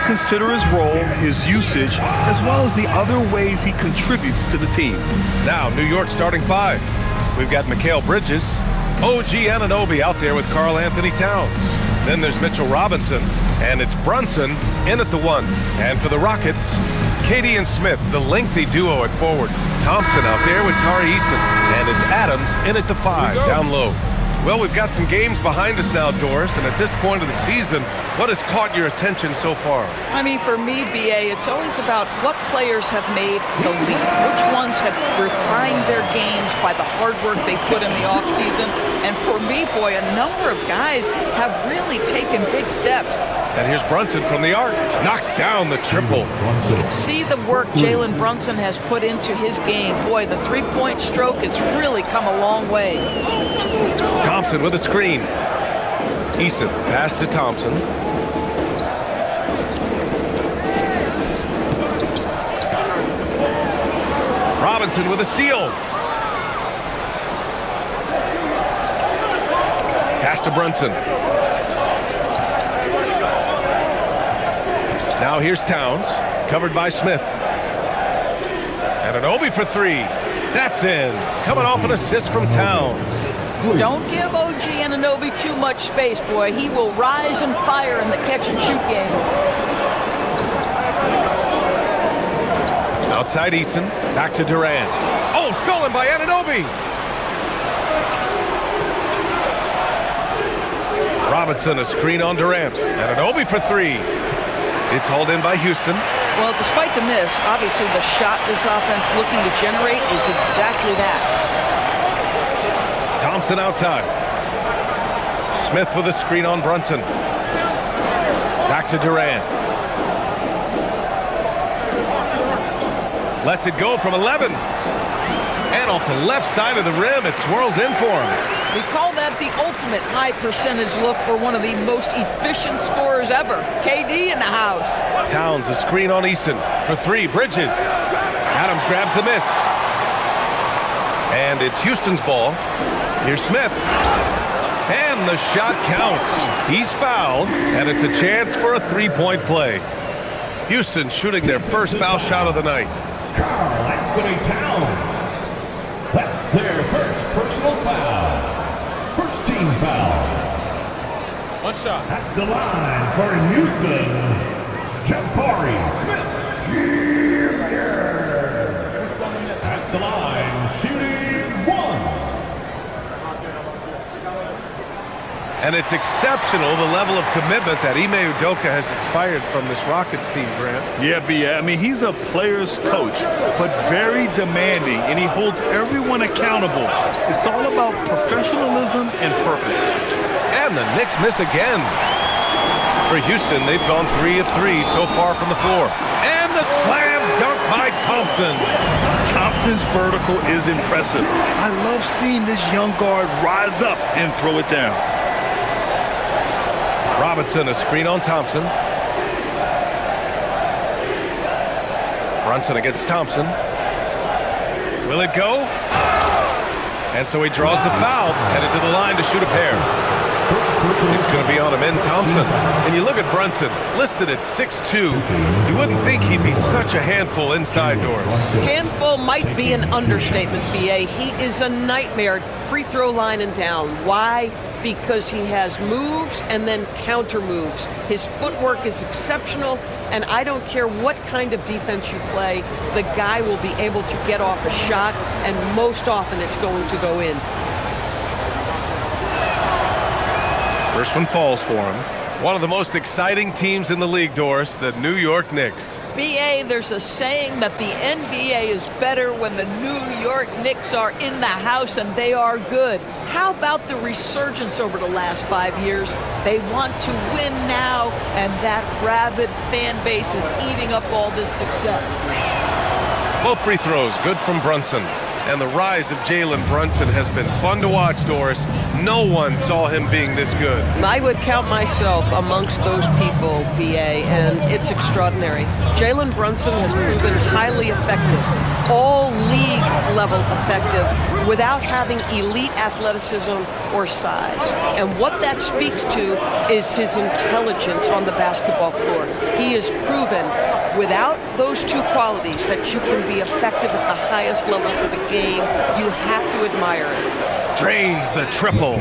consider his role, his usage, as well as the other ways he contributes to the team. Now, New York starting five. We've got Mikal Bridges, OG Anunoby out there with Karl Anthony Towns. Then there's Mitchell Robinson, and it's Brunson in at the 1. And for the Rockets, KD and Smith, the lengthy duo at forward. Thompson out there with Tari Eason, and it's Adams in at the 5, down low. Well, we've got some games behind us now, Doris, and at this point of the season, what has caught your attention so far? I mean, for me, BA, it's always about what players have made the leap. Which ones have refined their games by the hard work they put in the offseason. And for me, boy, a number of guys have really taken big steps. And here's Brunson from the arc. Knocks down the triple. You can see the work Jalen Brunson has put into his game. Boy, the three-point stroke has really come a long way. Thompson with a screen. Eason pass to Thompson. Robinson with a steal. Pass to Brunson. Now here's Towns, covered by Smith. And Anunoby for 3. That's in. Coming off an assist from Towns. Don't give OG Anunoby too much space, boy. He will rise and fire in the catch-and-shoot game. Outside Eason, back to Durant. Oh, stolen by Anunoby. Robinson, a screen on Durant. Anunoby for 3. It's hauled in by Houston. Well, despite the miss, obviously the shot this offense looking to generate is exactly that. Thompson outside. Smith with a screen on Brunson. Back to Durant. Lets it go from 11. And off the left side of the rim, it swirls in for him. We call that the ultimate high percentage look for one of the most efficient scorers ever. KD in the house. Towns, a screen on Eason. For 3, Bridges. Adams grabs the miss. And it's Houston's ball. Here's Smith. And the shot counts. He's fouled, and it's a chance for a three-point play. Houston shooting their first foul shot of the night. Karl Anthony Towns. That's their first personal foul. First team foul. One shot. At the line for Houston, Jabari Smith. At the line, shooting 1. And it's exceptional, the level of commitment that Ime Udoka has inspired from this Rockets team, Grant. Yeah, B.A. I mean, he's a player's coach, but very demanding, and he holds everyone accountable. It's all about professionalism and purpose. And the Knicks miss again. For Houston, they've gone 3 of 3 so far from the floor. And the slam dunk by Thompson. Thompson's vertical is impressive. I love seeing this young guard rise up and throw it down. Robinson, a screen on Thompson. Brunson against Thompson. Will it go? And so he draws the foul, headed to the line to shoot a pair. It's going to be on him in Thompson. And you look at Brunson, listed at 6'2". You wouldn't think he'd be such a handful inside doors. Handful might be an understatement, BA. He is a nightmare free throw line and down. Why? Because he has moves and then counter moves. His footwork is exceptional, and I don't care what kind of defense you play, the guy will be able to get off a shot, and most often it's going to go in. First one falls for him. One of the most exciting teams in the league, Doris, the New York Knicks. BA, there's a saying that the NBA is better when the New York Knicks are in the house, and they are good. How about the resurgence over the last 5 years? They want to win now, and that rabid fan base is eating up all this success. Both free throws, good from Brunson. And the rise of Jalen Brunson has been fun to watch, Doris. No one saw him being this good. I would count myself amongst those people, BA, and it's extraordinary. Jalen Brunson has proven highly effective. All league level effective without having elite athleticism or size. And what that speaks to is his intelligence on the basketball floor. He has proven without those two qualities that you can be effective at the highest levels of the game. You have to admire it. Drains the triple.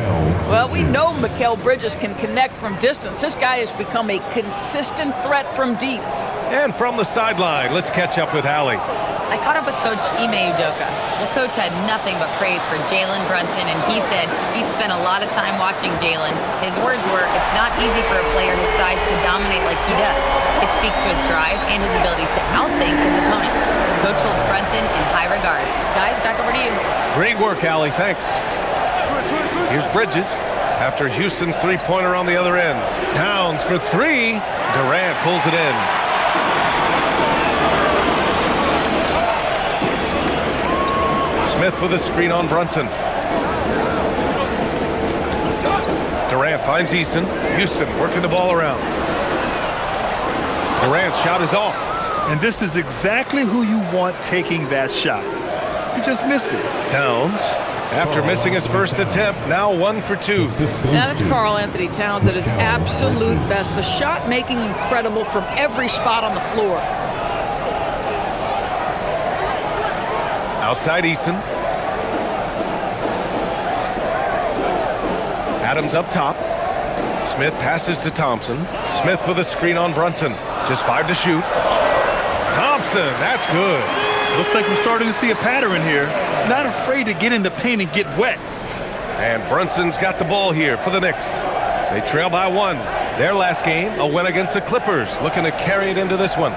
Well, we know Mikal Bridges can connect from distance. This guy has become a consistent threat from deep. And from the sideline, let's catch up with Allie. I caught up with Coach Ime Udoka. Well, Coach had nothing but praise for Jalen Brunson, and he said he spent a lot of time watching Jalen. His words were, it's not easy for a player his size to dominate like he does. It speaks to his drive and his ability to outthink his opponents. Coach holds Brunson in high regard. Guys, back over to you. Great work, Allie. Thanks. Here's Bridges after Houston's three-pointer on the other end. Towns for three. Durant pulls it in. Smith with a screen on Brunson. Durant finds Easton. Houston working the ball around. Durant's shot is off. And this is exactly who you want taking that shot. He just missed it. Towns, after missing his first attempt, now 1 for 2. Now that's Karl Anthony Towns at his absolute best. The shot making incredible from every spot on the floor. Outside Easton. Adams up top. Smith passes to Thompson. Smith with a screen on Brunson. Just 5 to shoot. Thompson, that's good. Looks like we're starting to see a pattern here. Not afraid to get in the paint and get wet. And Brunson's got the ball here for the Knicks. They trail by 1. Their last game, a win against the Clippers. Looking to carry it into this one.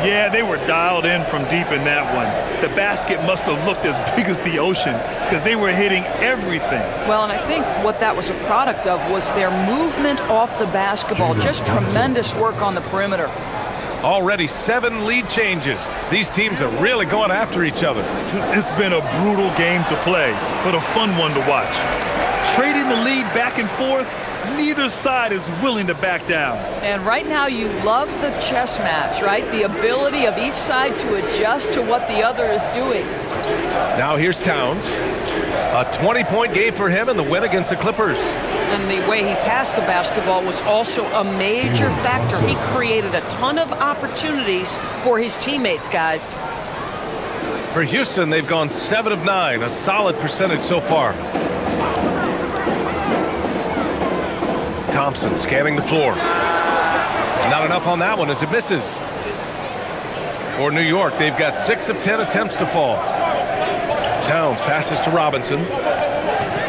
Yeah, they were dialed in from deep in that one. The basket must have looked as big as the ocean because they were hitting everything. Well, and I think what that was a product of was their movement off the basketball. Just tremendous work on the perimeter. Already 7 lead changes. These teams are really going after each other. It's been a brutal game to play, but a fun one to watch. Trading the lead back and forth, neither side is willing to back down. And right now you love the chess match, right? The ability of each side to adjust to what the other is doing. Now here's Towns. A 20-point game for him in the win against the Clippers. And the way he passed the basketball was also a major factor. He created a ton of opportunities for his teammates, guys. For Houston, they've gone 7 of 9, a solid percentage so far. Thompson scanning the floor. Not enough on that one as it misses. For New York, they've got 6 of 10 attempts to fall. Towns passes to Robinson.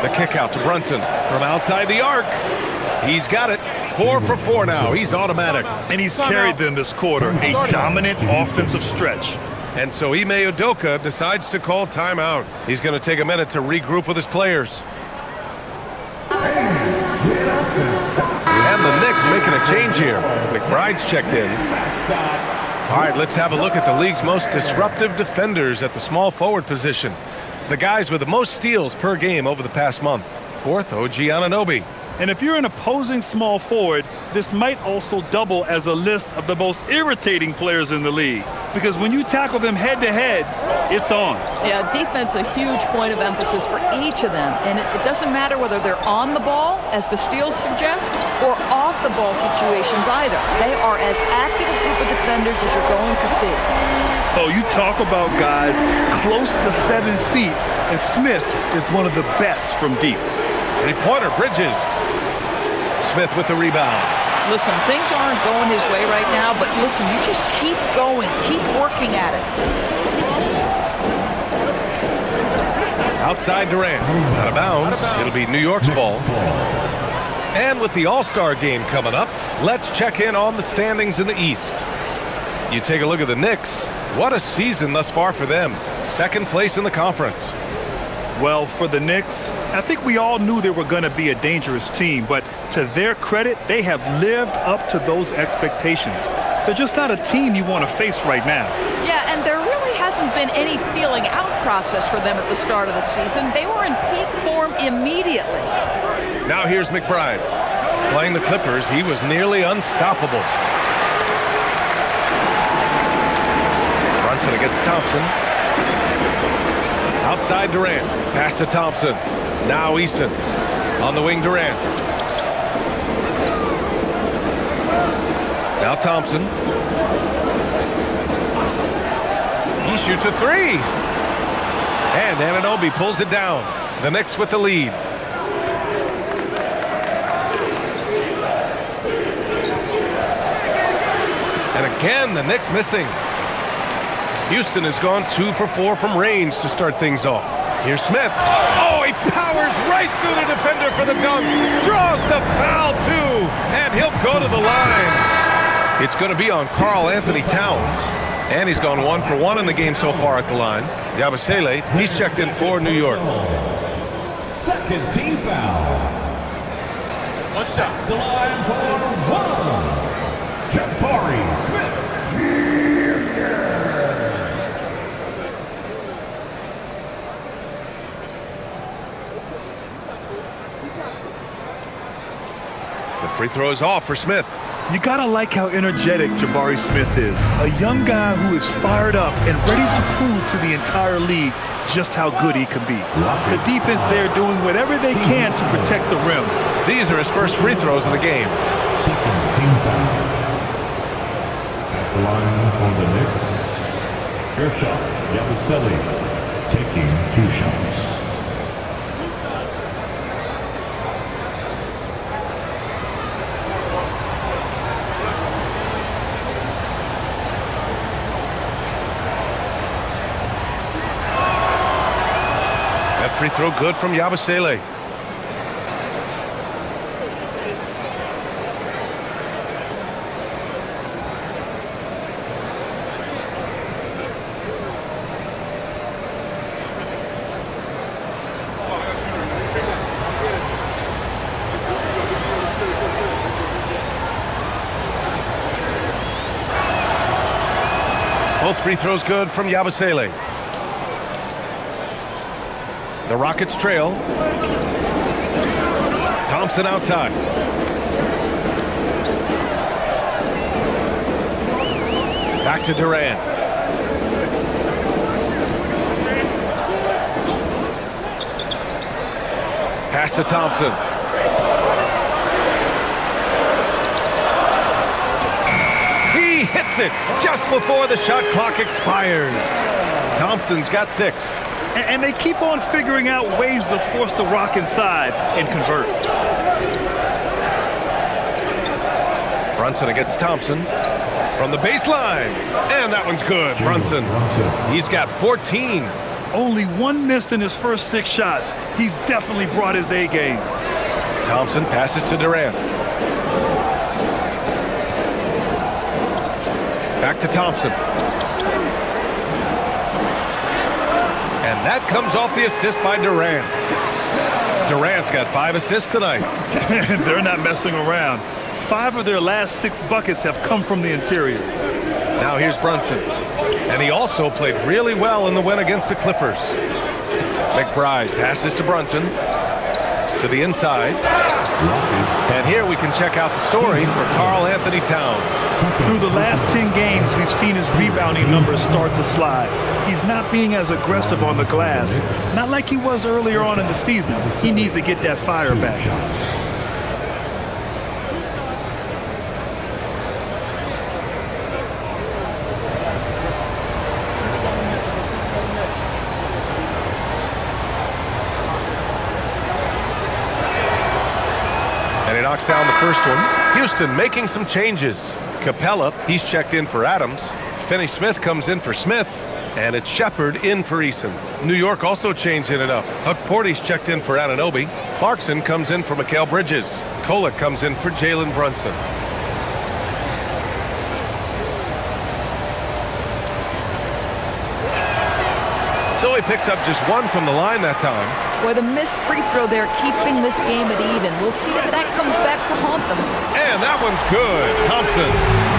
The kick out to Brunson from outside the arc. He's got it. 4 for 4 now. He's automatic. And he's carried them this quarter. A dominant offensive stretch. And so Ime Udoka decides to call timeout. He's going to take a minute to regroup with his players. And the Knicks making a change here. McBride's checked in. All right, let's have a look at the league's most disruptive defenders at the small forward position. The guys with the most steals per game over the past month. 4th, OG Anunoby. And if you're an opposing small forward, this might also double as a list of the most irritating players in the league. Because when you tackle them head-to-head, it's on. Yeah, defense a huge point of emphasis for each of them. And it doesn't matter whether they're on the ball, as the steals suggest, or off the ball situations either. They are as active a group of defenders as you're going to see. Oh, you talk about guys close to 7 feet, and Smith is one of the best from deep. 3-pointer, Bridges. Smith with the rebound. Listen, things aren't going his way right now, but listen, you just keep going, keep working at it. Outside Durant. Out of bounds. It'll be New York's ball. And with the All-Star game coming up, let's check in on the standings in the East. You take a look at the Knicks. What a season thus far for them. 2nd place in the conference. Well, for the Knicks, I think we all knew they were going to be a dangerous team, but to their credit, they have lived up to those expectations. They're just not a team you want to face right now. Yeah, and there really hasn't been any feeling out process for them at the start of the season. They were in peak form immediately. Now here's McBride. Playing the Clippers, he was nearly unstoppable. Brunson against Thompson. Outside Durant. Pass to Thompson. Now Eason. On the wing, Durant. Now Thompson. He shoots a three. And Anunoby pulls it down. The Knicks with the lead. And again, the Knicks missing. Houston has gone 2 for 4 from range to start things off. Here's Smith. Oh, he powers right through the defender for the dunk. Draws the foul, too. And he'll go to the line. It's going to be on Karl Anthony Towns. And he's gone 1 for 1 in the game so far at the line. Yabusele, he's checked in for New York. Second team foul. One shot. The line for one. Jabari Smith. The free throw is off for Smith. You gotta like how energetic Jabari Smith is. A young guy who is fired up and ready to prove to the entire league just how good he can be. The defense there doing whatever they can to protect the rim. These are his first free throws of the game. Second team foul. At the line for the Knicks. Gershon Yabusele taking 2 shots. Free throw good from Yabusele. Both free throws good from Yabusele. The Rockets trail. Thompson outside. Back to Durant. Pass to Thompson. He hits it just before the shot clock expires. Thompson's got 6. And they keep on figuring out ways to force the Rock inside and convert. Brunson against Thompson from the baseline. And that one's good. Brunson, he's got 14. Only 1 miss in his first 6 shots. He's definitely brought his A game. Thompson passes to Durant. Back to Thompson. And that comes off the assist by Durant. Durant's got 5 assists tonight. They're not messing around. 5 of their last 6 buckets have come from the interior. Now here's Brunson. And he also played really well in the win against the Clippers. McBride passes to Brunson. To the inside. And here we can check out the story for Karl Anthony Towns. Through the last 10 games, we've seen his rebounding numbers start to slide. He's not being as aggressive on the glass. Not like he was earlier on in the season. He needs to get that fire back. And he knocks down the first one. Houston making some changes. Capella, he's checked in for Adams. Finney-Smith comes in for Smith. And it's Shepard in for Eason. New York also changing it up. Porty's checked in for Anunoby. Clarkson comes in for Mikal Bridges. Kolek comes in for Jalen Brunson. So he picks up just 1 from the line that time. Boy, the missed free throw there keeping this game at even. We'll see if that comes back to haunt them. And that one's good. Thompson.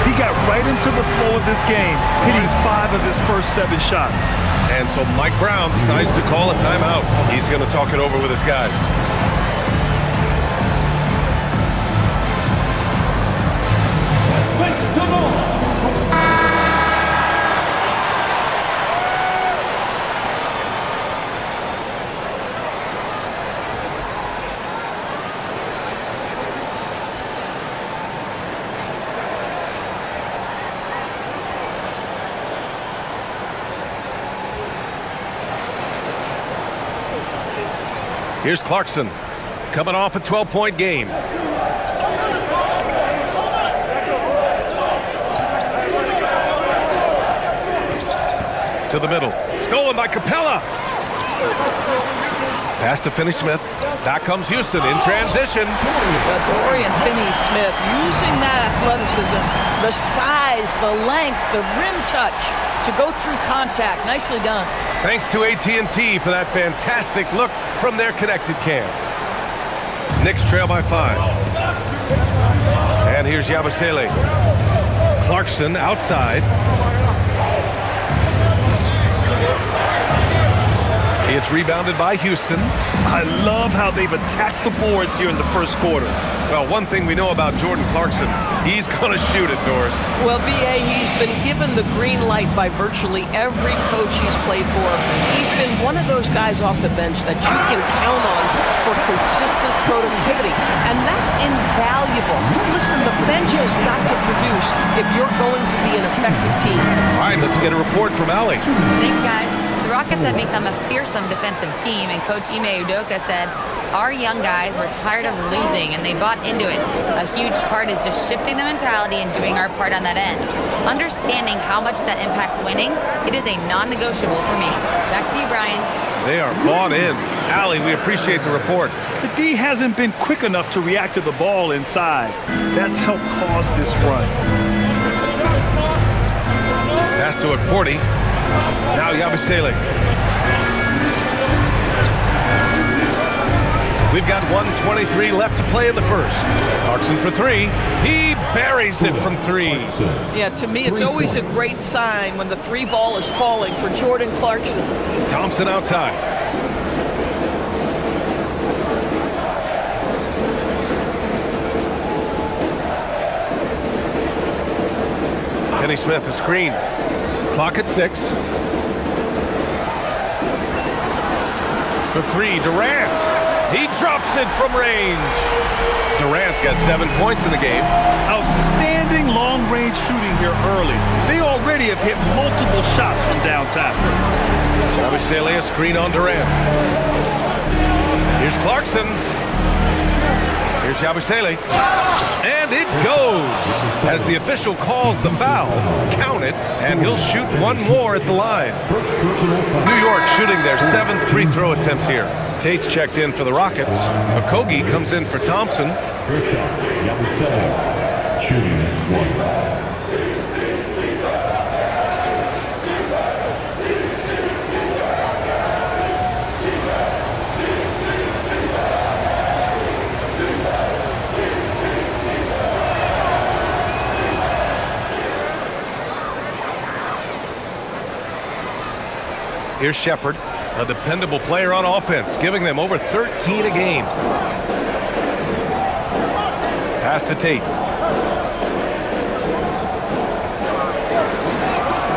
He got right into the flow of this game, hitting 5 of his first 7 shots. And so Mike Brown decides to call a timeout. He's going to talk it over with his guys. Here's Clarkson, coming off a 12-point game. To the middle. Stolen by Capella. Pass to Finney-Smith. Back comes Houston in transition. Dorian Finney-Smith using that athleticism, the size, the length, the rim touch to go through contact. Nicely done. Thanks to AT&T for that fantastic look from their connected cam. Knicks trail by 5. And here's Yabusele. Clarkson outside. It's rebounded by Houston. I love how they've attacked the boards here in the first quarter. Well, one thing we know about Jordan Clarkson, he's going to shoot it, Doris. Well, B.A., he's been given the green light by virtually every coach he's played for. He's been one of those guys off the bench that you can count on for consistent productivity, and that's invaluable. Listen, the bench has got to produce if you're going to be an effective team. All right, let's get a report from Allie. Thanks, guys. The Rockets have become a fearsome defensive team, and Coach Ime Udoka said, our young guys were tired of losing, and they bought into it. A huge part is just shifting the mentality and doing our part on that end. Understanding how much that impacts winning, it is a non-negotiable for me. Back to you, Brian. They are bought in. Allie, we appreciate the report. The D hasn't been quick enough to react to the ball inside. That's helped cause this run. Pass to Akporti. Now Yabusele. We've got 1:23 left to play in the first. Clarkson for 3. He buries it from 3. Yeah, to me, it's always a great sign when the 3 ball is falling for Jordan Clarkson. Thompson outside. Finney-Smith, a screen. Clock at 6. For 3, Durant. He drops it from range. Durant's got 7 points in the game. Outstanding long-range shooting here early. They already have hit multiple shots from downtown. Yabusele, a screen on Durant. Here's Clarkson. Here's Yabusele. And it goes. As the official calls the foul, count it, and he'll shoot one more at the line. New York shooting their 7th free throw attempt here. Tate's checked in for the Rockets. Okogie comes in for Thompson. Shooting 1. Here's Shepard, a dependable player on offense, giving them over 13 a game. Pass to Tate.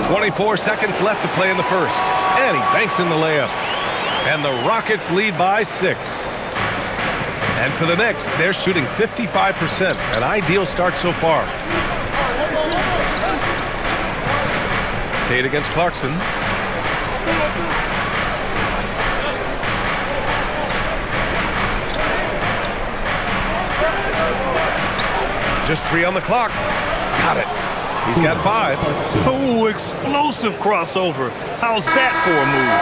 24 seconds left to play in the first. And he banks in the layup. And the Rockets lead by 6. And for the Knicks, they're shooting 55%. An ideal start so far. Tate against Clarkson. Just 3 on the clock. Got it. He's got 5. Oh, explosive crossover. How's that for a move?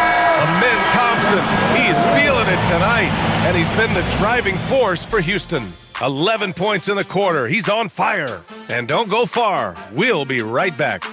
Amin Thompson. He is feeling it tonight. And he's been the driving force for Houston. 11 points in the quarter. He's on fire. And don't go far. We'll be right back.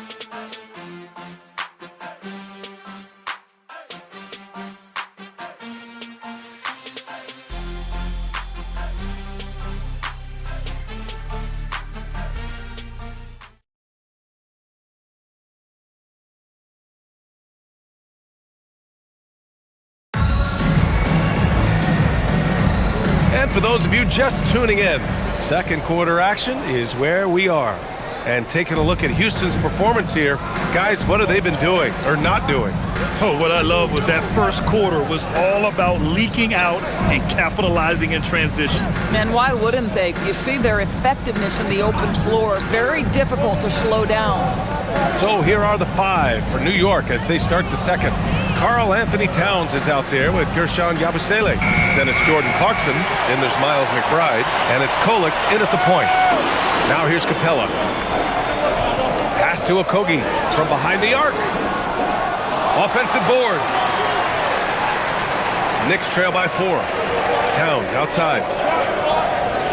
For those of you just tuning in, second quarter action is where we are. And taking a look at Houston's performance here, guys, what have they been doing or not doing? Oh, what I love was that first quarter was all about leaking out and capitalizing in transition. And why wouldn't they? You see their effectiveness in the open floor. Very difficult to slow down. So here are the 5 for New York as they start the second. Karl Anthony Towns is out there with Gershon Yabusele. Then it's Jordan Clarkson. Then there's Miles McBride. And it's Kolek in at the point. Now here's Capella. Pass to Okogie from behind the arc. Offensive board. Knicks trail by 4. Towns outside.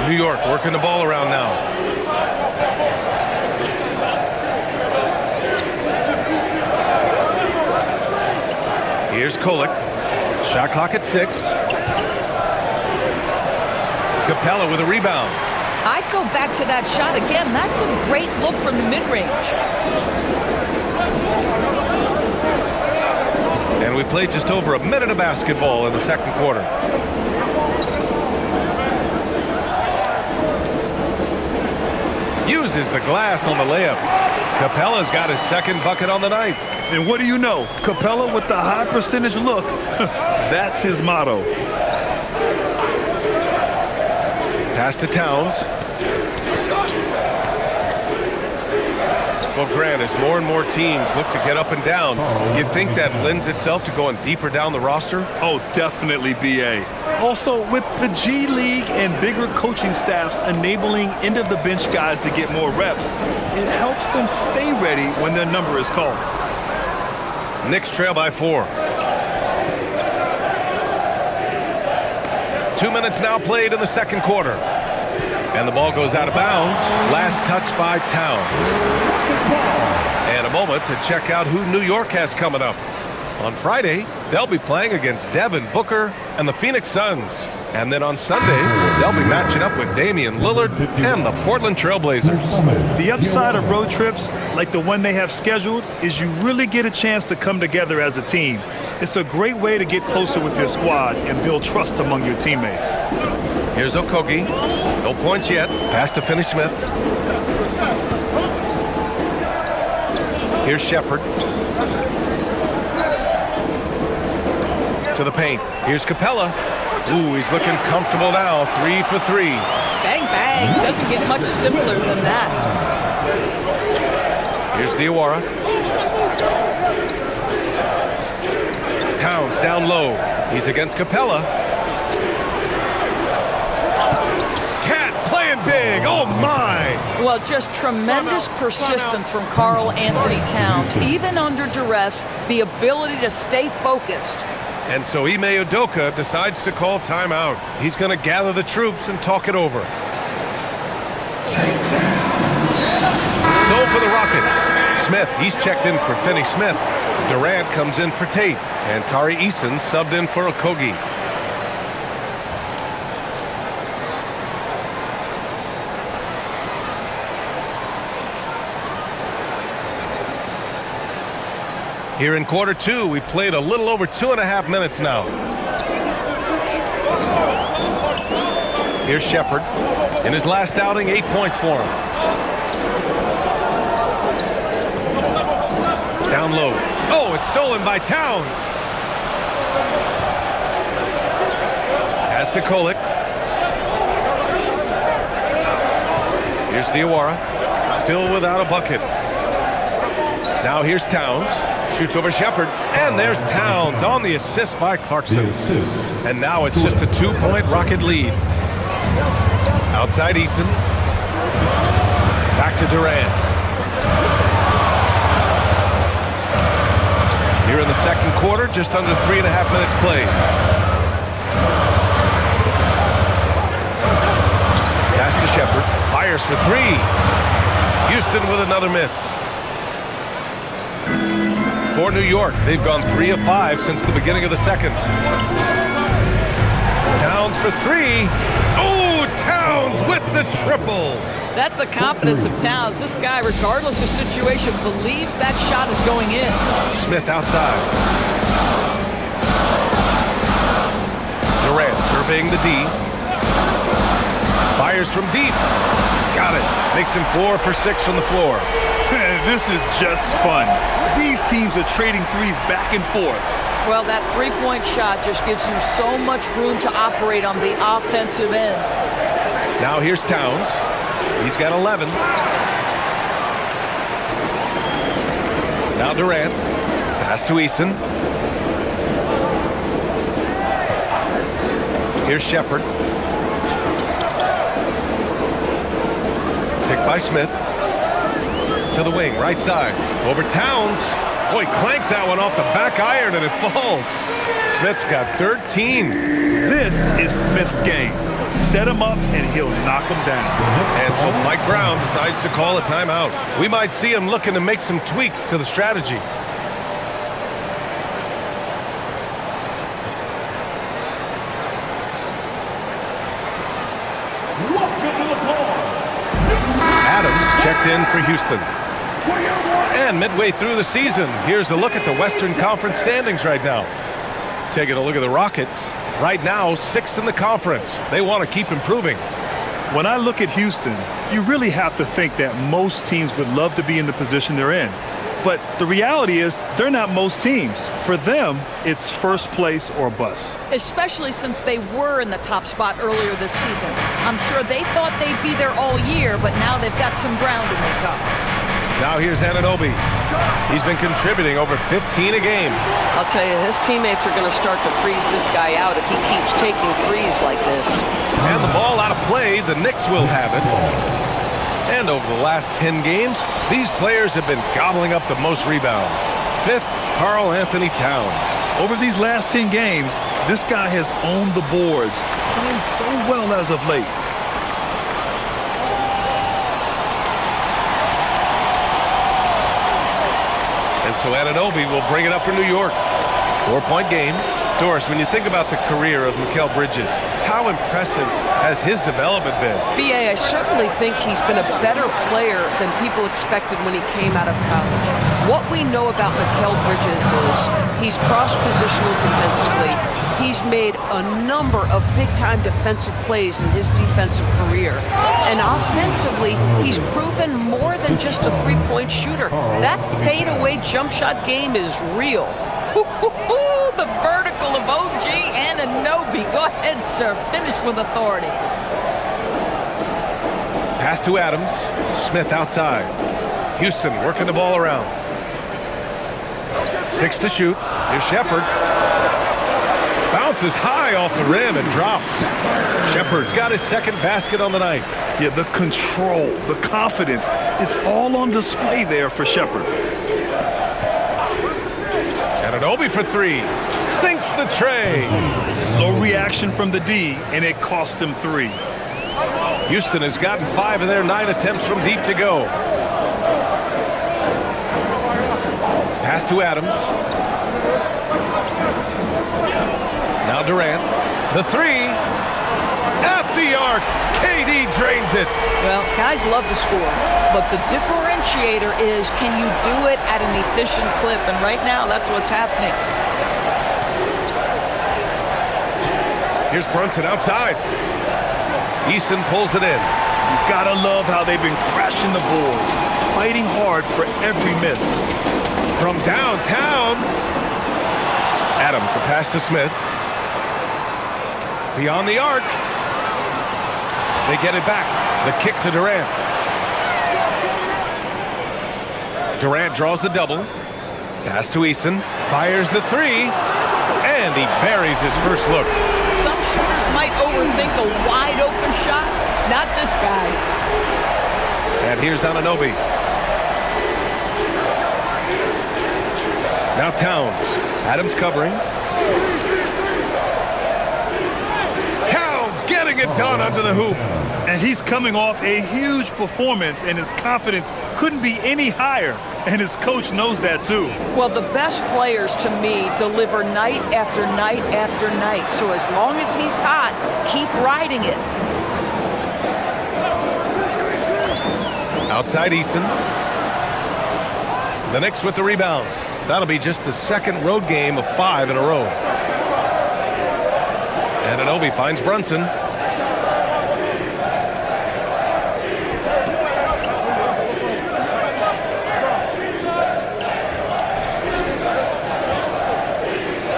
New York working the ball around now. Here's Kolek. Shot clock at 6. Capella with a rebound. I'd go back to that shot again. That's a great look from the mid-range. And we played just over a minute of basketball in the second quarter. Uses the glass on the layup. Capella's got his second bucket on the night. And what do you know? Capella with the high percentage look. That's his motto. Pass to Towns. Well, Grant, as more and more teams look to get up and down, you think that lends itself to going deeper down the roster? Oh, definitely, B.A. Also, with the G League and bigger coaching staffs enabling end-of-the-bench guys to get more reps, it helps them stay ready when their number is called. Knicks trail by 4. 2 minutes now played in the second quarter. And the ball goes out of bounds. Last touch by Towns. And a moment to check out who New York has coming up. On Friday, they'll be playing against Devin Booker and the Phoenix Suns. And then on Sunday, they'll be matching up with Damian Lillard and the Portland Trailblazers. The upside of road trips, like the one they have scheduled, is you really get a chance to come together as a team. It's a great way to get closer with your squad and build trust among your teammates. Here's Okogie. No points yet. Pass to Finney-Smith. Here's Shepherd. To the paint. Here's Capella. Ooh, he's looking comfortable now. 3 for 3. Bang, bang. Doesn't get much simpler than that. Here's Diawara. Towns down low. He's against Capella. Cat playing big. Oh, my. Well, just tremendous persistence from Karl Anthony Towns. Even under duress, the ability to stay focused. And so Ime Udoka decides to call timeout. He's going to gather the troops and talk it over. So for the Rockets, Smith, he's checked in for Finney-Smith. Durant comes in for Tate. And Tari Eason subbed in for Okogie. Here in quarter 2, we played a little over 2.5 minutes now. Here's Shepherd. In his last outing, 8 points for him. Down low. Oh, it's stolen by Towns. Pass to Kolek. Here's Diawara. Still without a bucket. Now here's Towns. Shoots over Shepherd, and there's Towns on the assist by Clarkson. And now it's just a 2-point Rocket lead. Outside Eason. Back to Durant. Here in the second quarter, just under 3.5 minutes played. Pass to Shepherd. Fires for 3. Houston with another miss. For New York, they've gone 3 of 5 since the beginning of the second. Towns for 3. Oh, Towns with the triple. That's the confidence of Towns. This guy, regardless of situation, believes that shot is going in. Smith outside. Durant surveying the D. Fires from deep. Got it. Makes him 4 for 6 from the floor. This is just fun. These teams are trading threes back and forth. Well, that three-point shot just gives you so much room to operate on the offensive end. Now here's Towns. He's got 11. Now Durant. Pass to Eason. Here's Shepherd. Picked by Smith. To the wing, right side. Over Towns. Boy, clanks that one off the back iron and it falls. Smith's got 13. This is Smith's game. Set him up and he'll knock him down. And so Mike Brown decides to call a timeout. We might see him looking to make some tweaks to the strategy. Adams checked in for Houston. And midway through the season, here's a look at the Western Conference standings right now. Taking a look at the Rockets. Right now, 6th in the conference. They want to keep improving. When I look at Houston, you really have to think that most teams would love to be in the position they're in. But the reality is, they're not most teams. For them, it's first place or bust. Especially since they were in the top spot earlier this season. I'm sure they thought they'd be there all year, but now they've got some ground to make up. Now here's Anunoby. He's been contributing over 15 a game. I'll tell you, his teammates are going to start to freeze this guy out if he keeps taking threes like this. And the ball out of play, the Knicks will have it. And over the last 10 games, these players have been gobbling up the most rebounds. 5th, Karl Anthony Towns. Over these last 10 games, this guy has owned the boards, playing so well as of late. And so Anunoby will bring it up for New York. 4-point game. Doris, when you think about the career of Mikal Bridges, how impressive has his development been? B.A., I certainly think he's been a better player than people expected when he came out of college. What we know about Mikal Bridges is he's cross-positional defensively. He's made a number of big-time defensive plays in his defensive career. And offensively, he's proven more than just a three-point shooter. That fadeaway jump shot game is real. The vertical of OG Anunoby. Go ahead, sir. Finish with authority. Pass to Adams. Smith outside. Houston working the ball around. 6 to shoot. Here's Shepherd. Bounces high off the rim and drops. Shepherd's got his second basket on the night. Yeah, the control, the confidence, it's all on display there for Shepherd. Anunoby for 3. Sinks the tray. Slow reaction from the D, and it cost him 3. Houston has gotten 5 of their 9 attempts from deep to go. Pass to Adams. Now Durant. The 3. At the arc. KD drains it. Well, guys love to score, but the differentiator is, can you do it at an efficient clip? And right now, that's what's happening. Here's Brunson outside. Eason pulls it in. You gotta love how they've been crashing the boards, fighting hard for every miss. From downtown. Adams, the pass to Smith. Beyond the arc. They get it back. The kick to Durant. Durant draws the double. Pass to Eason. Fires the 3. And he buries his first look. Some shooters might overthink a wide open shot. Not this guy. And here's Anunoby. Now Towns. Adams covering. Towns getting it done under the hoop. And he's coming off a huge performance, and his confidence couldn't be any higher. And his coach knows that too. Well, the best players, to me, deliver night after night after night. So as long as he's hot, keep riding it. Outside Eason. The Knicks with the rebound. That'll be just the second road game of 5 in a row. And Anunoby finds Brunson.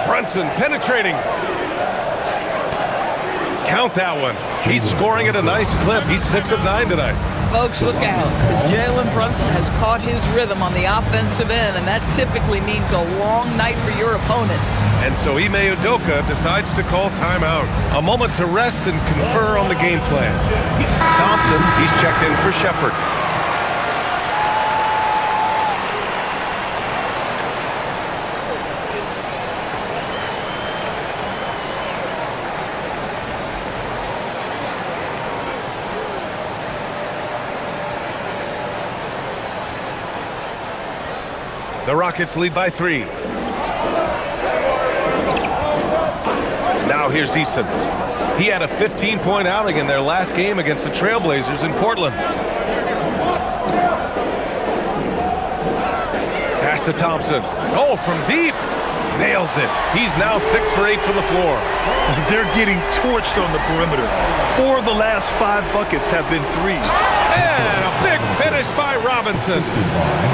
Brunson penetrating. Count that one. He's scoring at a nice clip. He's 6 of 9 tonight. Folks, look out, because Jalen Brunson has caught his rhythm on the offensive end, and that typically means a long night for your opponent. And so Ime Udoka decides to call timeout. A moment to rest and confer on the game plan. Thompson, he's checked in for Shepard. The Rockets lead by 3. Now here's Eason. He had a 15-point outing in their last game against the Trailblazers in Portland. Pass to Thompson. Oh, from deep. Nails it. He's now 6 for 8 from the floor. They're getting torched on the perimeter. 4 of the last 5 buckets have been threes. And a big finish by Robinson.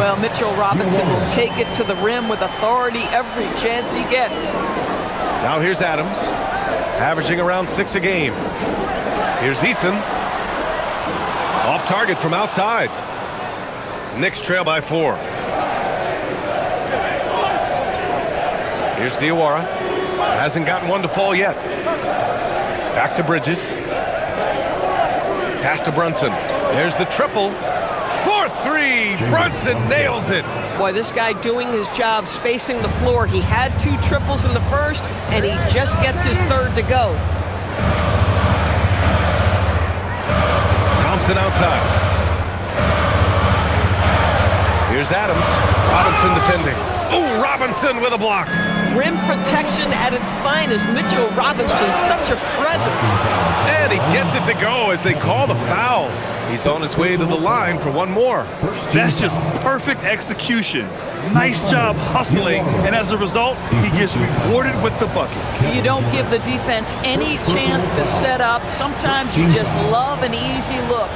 Well, Mitchell Robinson will take it to the rim with authority every chance he gets. Now here's Adams, averaging around 6 a game. Here's Eason. Off target from outside. Knicks trail by 4. Here's Diawara. Hasn't gotten one to fall yet. Back to Bridges. Pass to Brunson. There's the triple. 4-3. Brunson nails it. Boy, this guy doing his job spacing the floor. He had 2 triples in the first, and he just gets his third to go. Thompson outside. Here's Adams. Robinson defending. Ooh, Robinson with a block. Rim protection at its finest. Mitchell Robinson, such a presence. And he gets it to go as they call the foul. He's on his way to the line for one more. That's just perfect execution. Nice job hustling, and as a result, he gets rewarded with the bucket. You don't give the defense any chance to set up. Sometimes you just love an easy look.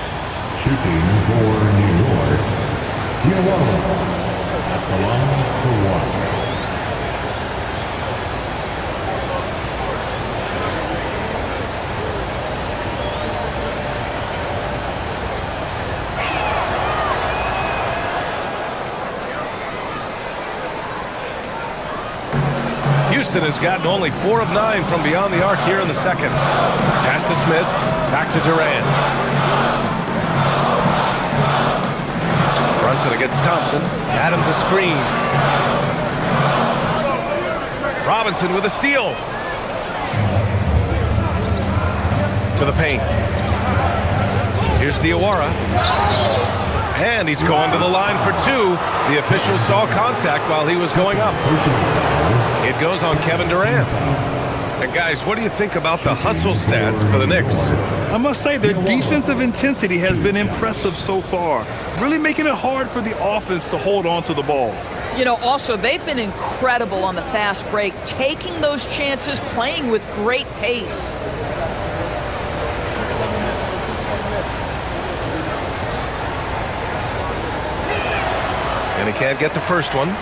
Shooting for New York, Diawara at the line for 1. Houston has gotten only 4 of 9 from beyond the arc here in the second. Pass to Smith, back to Durant. Brunson against Thompson. Adams a screen. Robinson with a steal. To the paint. Here's Diawara. And he's going to the line for 2. The official saw contact while he was going up. It goes on Kevin Durant. And guys, what do you think about the hustle stats for the Knicks? I must say their defensive intensity has been impressive so far, really making it hard for the offense to hold on to the ball. You know, also, they've been incredible on the fast break, taking those chances, playing with great pace. And he can't get the first one.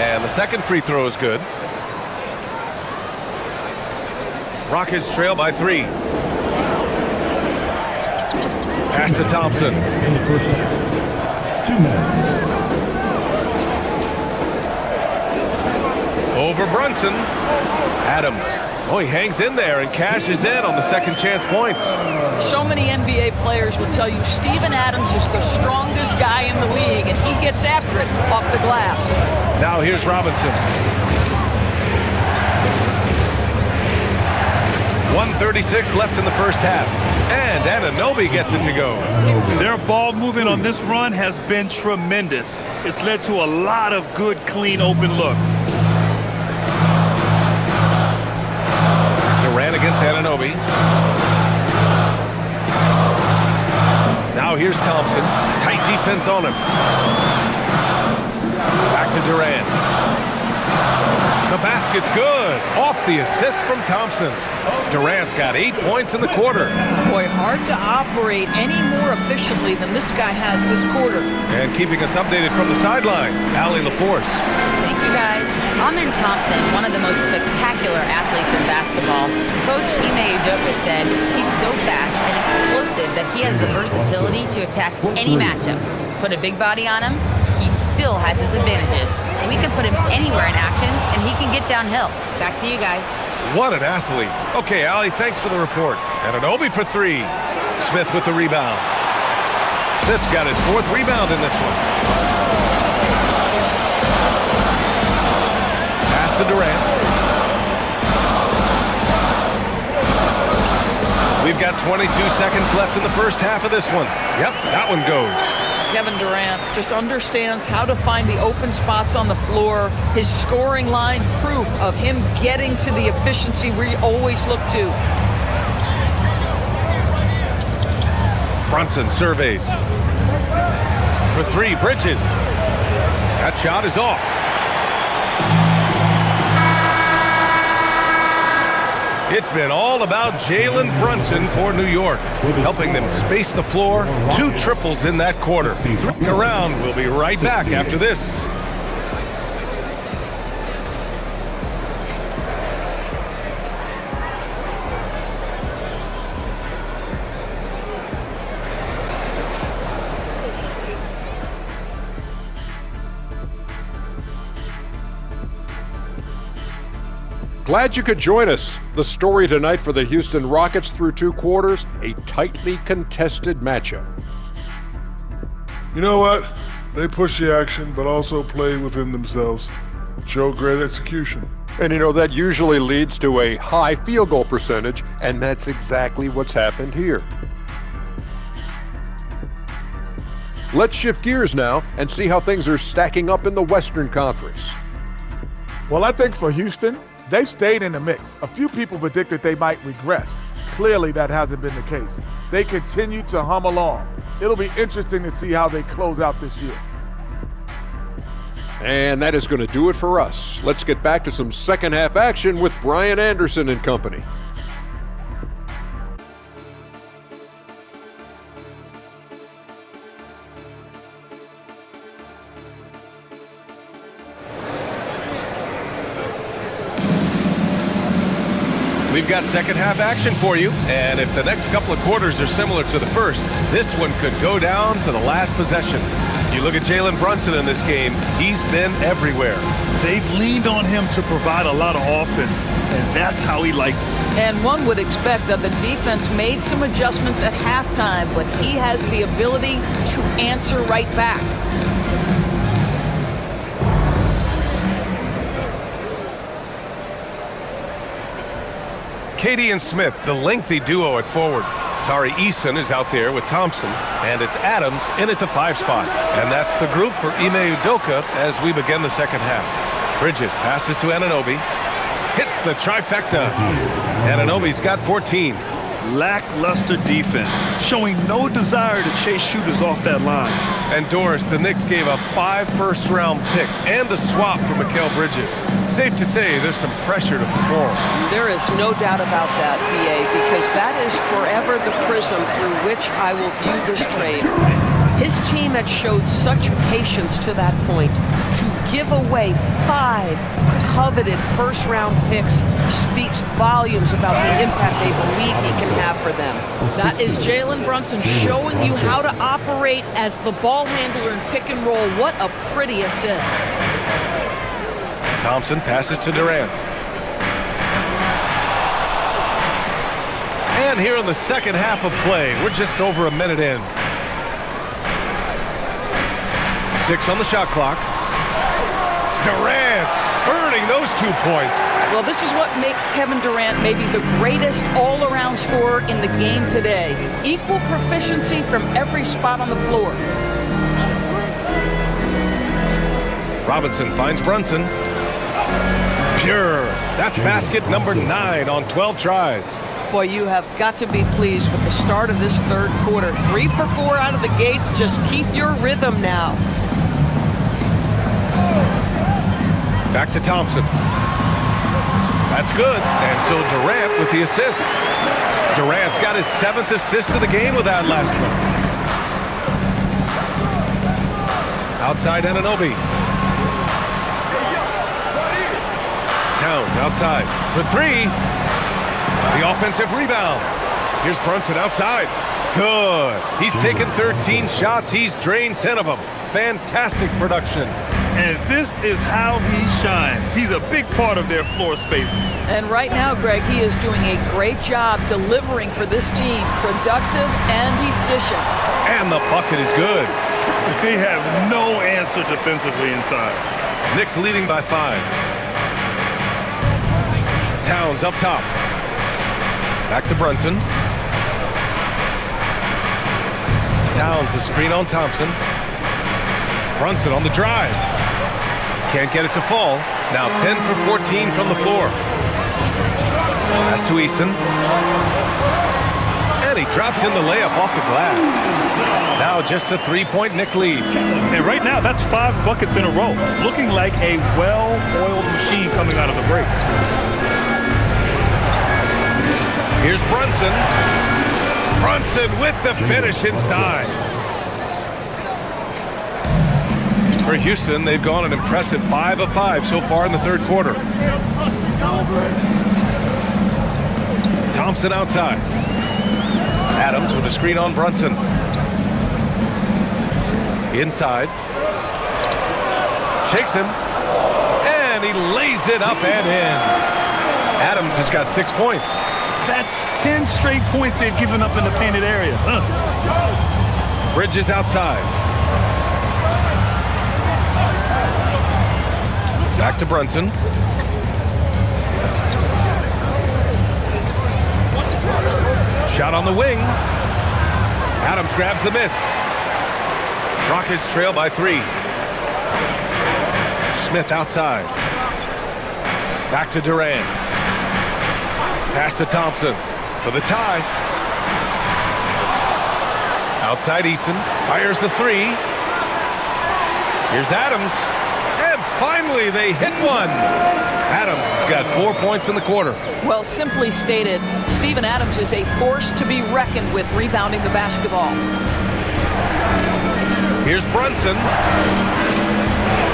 And the second free throw is good. Rockets trail by 3. Pass to Thompson. In the first half, 2 minutes. Over Brunson. Adams. Oh, he hangs in there and cashes in on the second chance points. So many NBA players will tell you Steven Adams is the strongest guy in the league, and he gets after it off the glass. Now here's Robinson. 1:36 left in the first half. And Anunoby gets it to go. Their ball movement on this run has been tremendous. It's led to a lot of good, clean, open looks. Durant against Anunoby. Now here's Thompson. Tight defense on him. Back to Durant. The basket's good. Off the assist from Thompson. Durant's got 8 points in the quarter. Boy, hard to operate any more efficiently than this guy has this quarter. And keeping us updated from the sideline, Allie LaForce. Thank you, guys. Amen Thompson, one of the most spectacular athletes in basketball. Coach Ime Udoka said he's so fast and explosive that he has the versatility to attack any matchup. Put a big body on him, he still has his advantages. We can put him anywhere in actions, and he can get downhill. Back to you guys. What an athlete. Okay, Allie, thanks for the report. And an Obi for 3. Smith with the rebound. Smith's got his 4th rebound in this one. Pass to Durant. We've got 22 seconds left in the first half of this one. Yep, that one goes. Kevin Durant just understands how to find the open spots on the floor. His scoring line, proof of him getting to the efficiency we always look to. Brunson surveys. For 3, Bridges. That shot is off. It's been all about Jalen Brunson for New York, helping them space the floor. 2 triples in that quarter. 3 around. We'll be right back after this. Glad you could join us. The story tonight for the Houston Rockets through 2 quarters, a tightly contested matchup. You know what? They push the action, but also play within themselves. Show great execution. And you know, that usually leads to a high field goal percentage, and that's exactly what's happened here. Let's shift gears now and see how things are stacking up in the Western Conference. Well, I think for Houston, they've stayed in the mix. A few people predicted they might regress. Clearly, that hasn't been the case. They continue to hum along. It'll be interesting to see how they close out this year. And that is going to do it for us. Let's get back to some second half action with Brian Anderson and company. We've got second half action for you, and if the next couple of quarters are similar to the first, this one could go down to the last possession. You look at Jalen Brunson in this game, he's been everywhere. They've leaned on him to provide a lot of offense, and that's how he likes it. And one would expect that the defense made some adjustments at halftime, but he has the ability to answer right back. Katie and Smith, the lengthy duo at forward. Tari Eason is out there with Thompson, and it's Adams in at the 5 spot. And that's the group for Ime Udoka as we begin the second half. Bridges passes to Anunoby, hits the trifecta. Anunoby's got 14. Lackluster defense, showing no desire to chase shooters off that line. And Doris, the Knicks gave up 5 first-round picks and a swap for Mikal Bridges. Safe to say there's some pressure to perform. There is no doubt about that, BA, because that is forever the prism through which I will view this trade. His team had showed such patience to that point. To give away 5 coveted first-round picks speaks volumes about the impact they believe he can have for them. That is Jalen Brunson showing you how to operate as the ball handler in pick and roll. What a pretty assist. Thompson passes to Durant. And here in the second half of play, we're just over a minute in. 6 on the shot clock. Durant earning those 2 points. Well, this is what makes Kevin Durant maybe the greatest all-around scorer in the game today. Equal proficiency from every spot on the floor. Robinson finds Brunson. Pure. That's basket number 9 on 12 tries. Boy, you have got to be pleased with the start of this third quarter. 3 for 4 out of the gates. Just keep your rhythm now. Back to Thompson. That's good. And so Durant with the assist. Durant's got his 7th assist of the game with that last one. Outside Anunoby. Towns outside for 3. The offensive rebound. Here's Brunson outside. Good. He's taken 13 shots. He's drained 10 of them. Fantastic production. And this is how he shines. He's a big part of their floor space. And right now, Greg, he is doing a great job delivering for this team. Productive and efficient. And the bucket is good. They have no answer defensively inside. Knicks leading by 5. Towns up top. Back to Brunson. Towns a screen on Thompson. Brunson on the drive. Can't get it to fall. Now 10 for 14 from the floor. Pass to Easton. And he drops in the layup off the glass. Now just a 3-point Knick lead. And right now, that's 5 buckets in a row. Looking like a well-oiled machine coming out of the break. Here's Brunson. Brunson with the finish inside. For Houston, they've gone an impressive 5 of 5 so far in the third quarter. Thompson outside. Adams with a screen on Brunson. Inside. Shakes him. And he lays it up and in. Adams has got 6 points. That's 10 straight points they've given up in the painted area. Bridges outside. Back to Brunson. Shot on the wing. Adams grabs the miss. Rockets trail by 3. Smith outside. Back to Durant. Pass to Thompson for the tie. Outside Easton. Fires the 3. Here's Adams. And finally they hit one. Adams has got 4 points in the quarter. Well, simply stated, Steven Adams is a force to be reckoned with rebounding the basketball. Here's Brunson.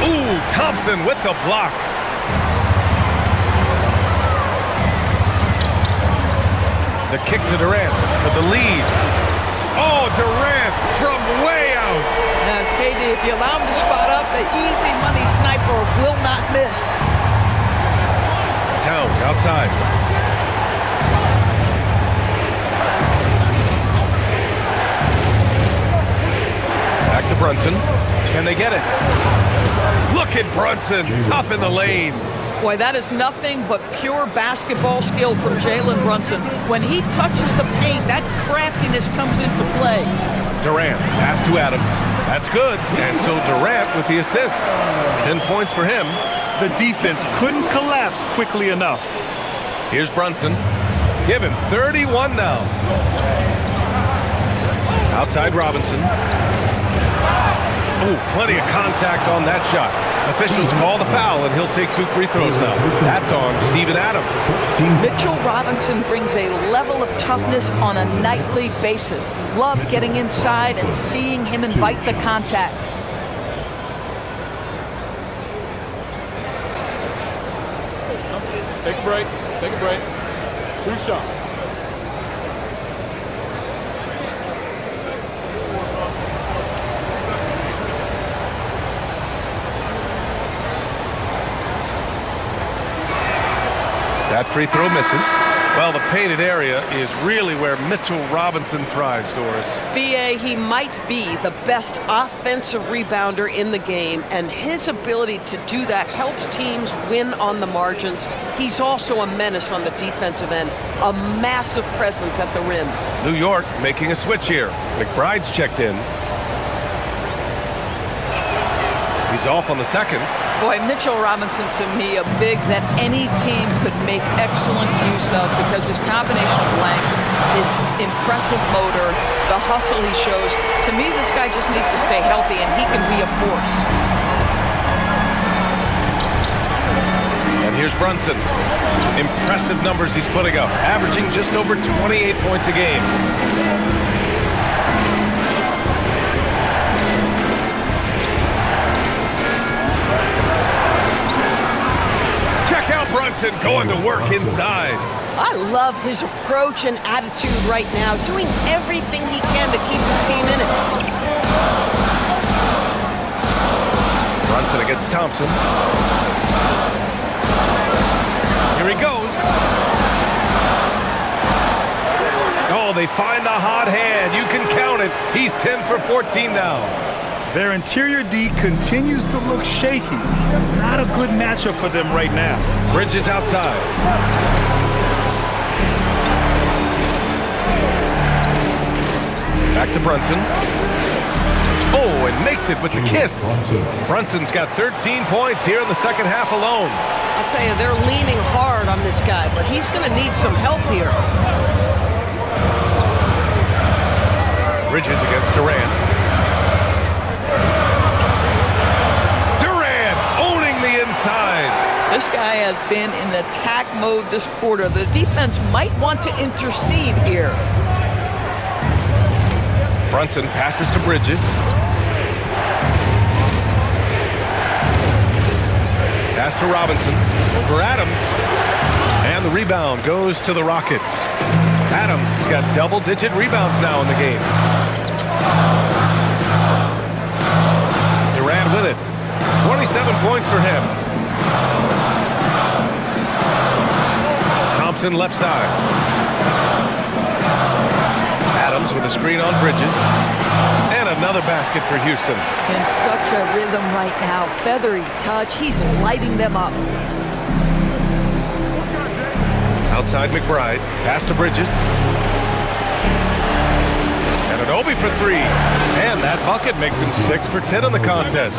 Ooh, Thompson with the block. The kick to Durant for the lead. Oh, Durant from way out. Now, KD, if you allow him to spot up, the easy money sniper will not miss. Towns outside. Back to Brunson. Can they get it? Look at Brunson, tough in the lane. Boy, that is nothing but pure basketball skill from Jalen Brunson. When he touches the paint, that craftiness comes into play. Durant, pass to Adams. That's good. And so Durant with the assist. 10 points for him. The defense couldn't collapse quickly enough. Here's Brunson. Give him 31 now. Outside Robinson. Oh, plenty of contact on that shot. Officials call the foul, and he'll take 2 free throws now. That's on Steven Adams. Mitchell Robinson brings a level of toughness on a nightly basis. Love getting inside and seeing him invite the contact. Take a break. Take a break. 2 shots. That free throw misses. Well, the painted area is really where Mitchell Robinson thrives, Doris. BA, he might be the best offensive rebounder in the game, and his ability to do that helps teams win on the margins. He's also a menace on the defensive end, a massive presence at the rim. New York making a switch here. McBride's checked in. He's off on the second. Boy, Mitchell Robinson, to me, a big that any team could make excellent use of because his combination of length, his impressive motor, the hustle he shows. To me, this guy just needs to stay healthy, and he can be a force. And here's Brunson. Impressive numbers he's putting up, averaging just over 28 points a game. Check out Brunson going to work inside. I love his approach and attitude right now, doing everything he can to keep his team in it. Brunson against Thompson. Here he goes. Oh, they find the hot hand. You can count it. He's 10 for 14 now. Their interior D continues to look shaky. Not a good matchup for them right now. Bridges outside. Back to Brunson. Oh, and makes it with the kiss. Brunson's got 13 points here in the second half alone. I'll tell you, they're leaning hard on this guy, but he's going to need some help here. Bridges against Durant. Durant owning the inside. This guy has been in attack mode this quarter. The defense might want to intercede here. Brunson passes to Bridges. Pass to Robinson. Over Adams. And the rebound goes to the Rockets. Adams has got double-digit rebounds now in the game. Durant with it. 27 points for him. Thompson left side. Adams with a screen on Bridges. And another basket for Houston. In such a rhythm right now. Feathery touch. He's lighting them up. Outside McBride. Pass to Bridges. And an Obi for three. And that bucket makes him 6 for 10 in the contest.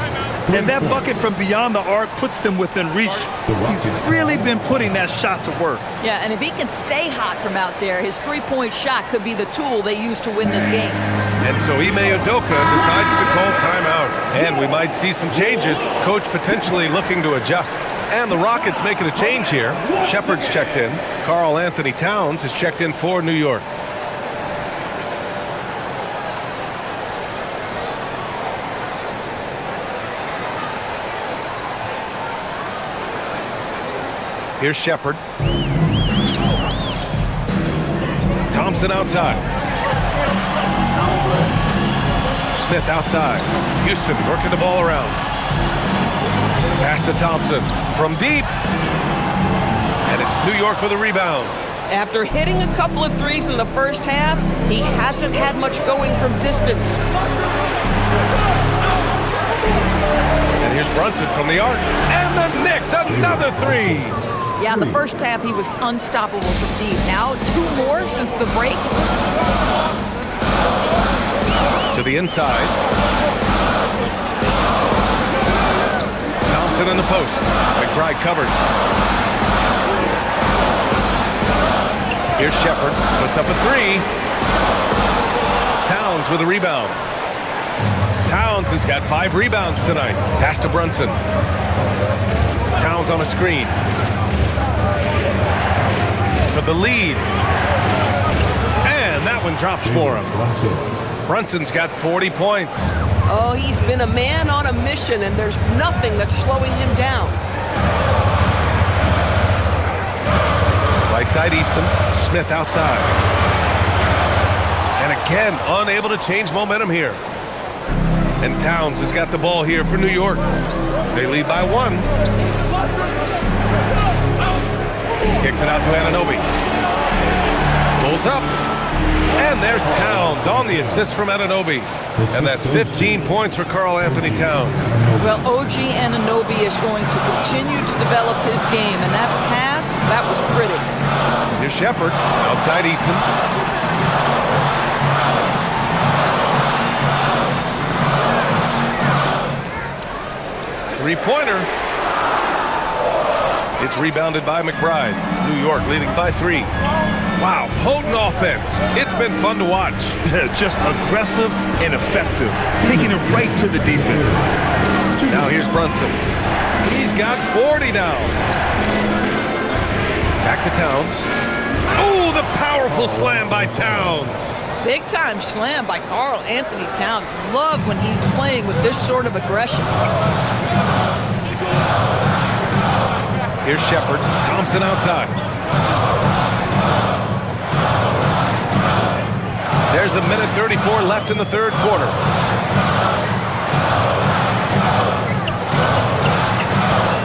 And that bucket from beyond the arc puts them within reach. He's really been putting that shot to work. Yeah, and if he can stay hot from out there, his three-point shot could be the tool they use to win this game. And so Ime Udoka decides to call timeout. And we might see some changes. Coach potentially looking to adjust. And the Rockets making a change here. Shepard's checked in. Karl Anthony Towns is checked in for New York. Here's Shepard. Thompson outside. Smith outside. Houston working the ball around. Pass to Thompson from deep. And it's New York with a rebound. After hitting a couple of threes in the first half, he hasn't had much going from distance. And here's Brunson from the arc. And the Knicks, another three. Yeah, in the first half, he was unstoppable from deep. Now, 2 more since the break. To the inside. Thompson in the post. McBride covers. Here's Shepard. Puts up a three. Towns with a rebound. Towns has got 5 rebounds tonight. Pass to Brunson. Towns on a screen. For the lead. And that one drops for him. Brunson's got 40 points. Oh, he's been a man on a mission, and there's nothing that's slowing him down. Right side Easton. Smith outside. And again, unable to change momentum here. And Towns has got the ball here for New York. They lead by 1. Kicks it out to Anunoby. Pulls up. And there's Towns on the assist from Anunoby. And that's 15 points for Karl Anthony Towns. Well, OG Anunoby is going to continue to develop his game. And that pass, that was pretty. Here's Shepard. Outside Easton. Three-pointer. It's rebounded by McBride. New York leading by 3. Wow, potent offense. It's been fun to watch. Just aggressive and effective, taking it right to the defense. Now here's Brunson. He's got 40 now. Back to Towns. Oh, the powerful slam by Towns. Big time slam by Karl Anthony Towns. Love when he's playing with this sort of aggression. Here's Shepard. Thompson outside. There's a minute 34 left in the third quarter.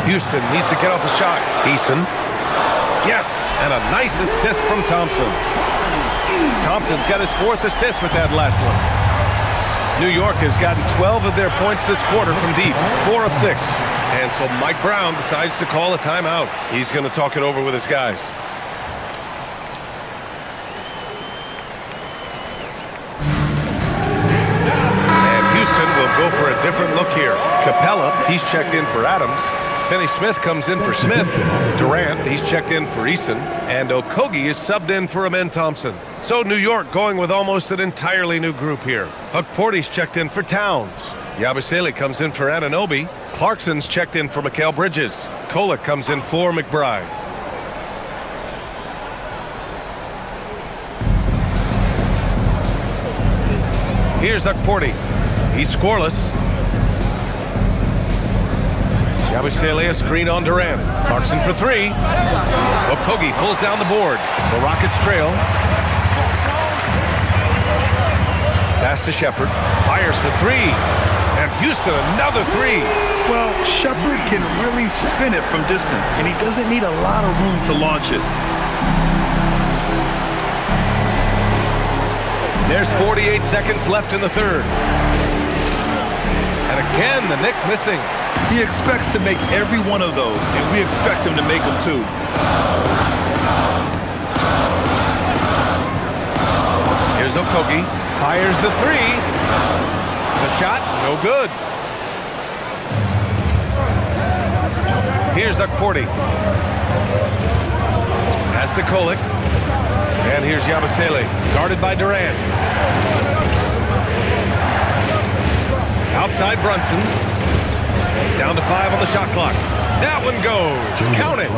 Houston needs to get off a shot. Eason. Yes, and a nice assist from Thompson. Thompson's got his 4th assist with that last one. New York has gotten 12 of their points this quarter from deep, 4 of 6. And so Mike Brown decides to call a timeout. He's going to talk it over with his guys. And Houston will go for a different look here. Capella, he's checked in for Adams. Finney-Smith comes in for Smith. Durant, he's checked in for Eason. And Okogie is subbed in for Amen Thompson. So New York going with almost an entirely new group here. Porty's checked in for Towns. Yabusele comes in for Anunoby. Clarkson's checked in for Mikal Bridges. Kolek comes in for McBride. Here's Porty. He's scoreless. Yabusele a screen on Durant. Clarkson for 3. Okogie pulls down the board. The Rockets trail. Pass to Shepard. Fires for 3. And Houston another 3. Well, Shepard can really spin it from distance, and he doesn't need a lot of room to launch it. There's 48 seconds left in the third. And again, the Knicks missing. He expects to make every one of those, and we expect him to make them too. Here's Okogie. Fires the 3. The shot, no good. Here's Porty. Pass to Kolek. And here's Yabusele, guarded by Durant. Outside Brunson. Down to 5 on the shot clock. That one goes. Count it.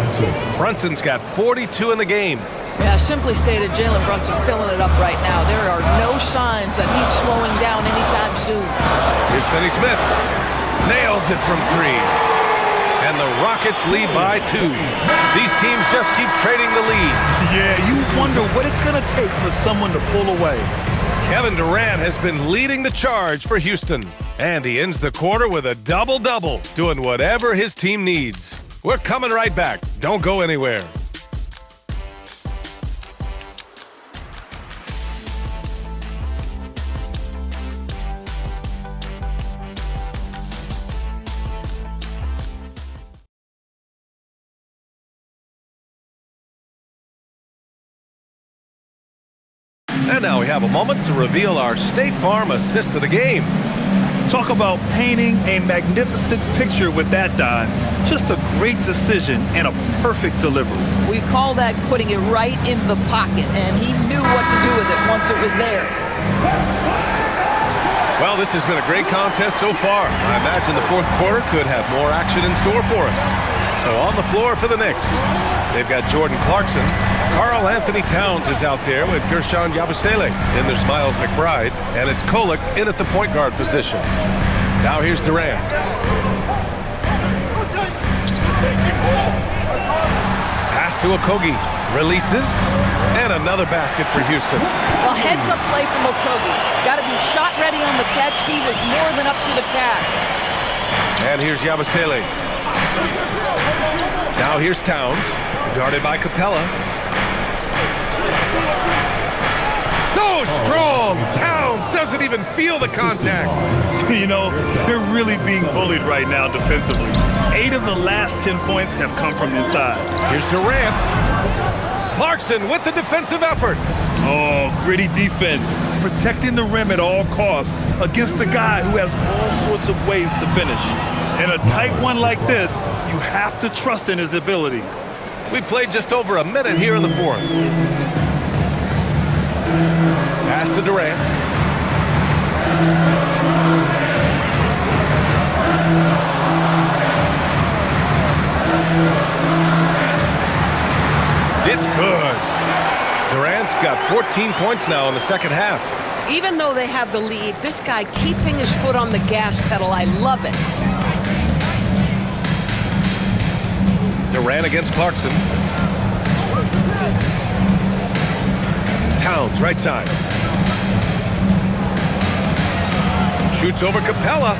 Brunson's got 42 in the game. Yeah, simply stated, Jalen Brunson filling it up right now. There are no signs that he's slowing down anytime soon. Here's Finney-Smith. Nails it from 3. And the Rockets lead by 2. These teams just keep trading the lead. Yeah, you wonder what it's going to take for someone to pull away. Kevin Durant has been leading the charge for Houston. And he ends the quarter with a double-double, doing whatever his team needs. We're coming right back. Don't go anywhere. And now we have a moment to reveal our State Farm assist of the game. Talk about painting a magnificent picture with that dive. Just a great decision and a perfect delivery. We call that putting it right in the pocket, and he knew what to do with it once it was there. Well, this has been a great contest so far. I imagine the fourth quarter could have more action in store for us. So on the floor for the Knicks, they've got Jordan Clarkson. Karl Anthony Towns is out there with Guerschon Yabusele. Then there's Miles McBride, and it's Kolek in at the point guard position. Now here's Durant. Pass to Okogie. Releases. And another basket for Houston. Well, heads-up play from Okogie. Got to be shot ready on the catch. He was more than up to the task. And here's Yabusele. Now here's Towns, guarded by Capella. So strong! Towns doesn't even feel the contact. You know, they're really being bullied right now defensively. 8 of the last 10 points have come from inside. Here's Durant. Clarkson with the defensive effort. Oh, gritty defense. Protecting the rim at all costs against a guy who has all sorts of ways to finish. In a tight one like this, you have to trust in his ability. We played just over a minute here in the fourth. Pass to Durant. it's good. Durant's got 14 points now in the second half. Even though they have the lead, this guy keeping his foot on the gas pedal, I love it. Durant against Clarkson. Towns, right side. Shoots over Capella,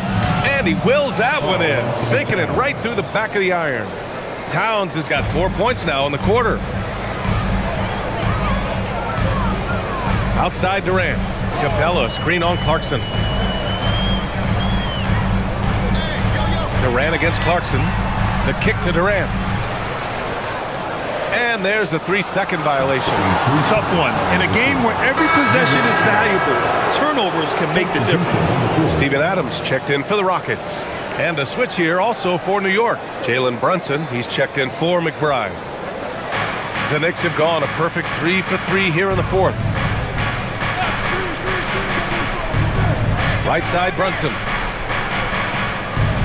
and he wills that one in, sinking it right through the back of the iron. Towns has got 4 points now in the quarter. Outside Durant. Capella, screen on Clarkson. Durant against Clarkson. The kick to Durant. And there's a 3-second violation. Tough one. In a game where every possession is valuable, turnovers can make the difference. Steven Adams checked in for the Rockets. And a switch here also for New York. Jalen Brunson, he's checked in for McBride. The Knicks have gone a perfect 3 for 3 here in the fourth. Right side, Brunson.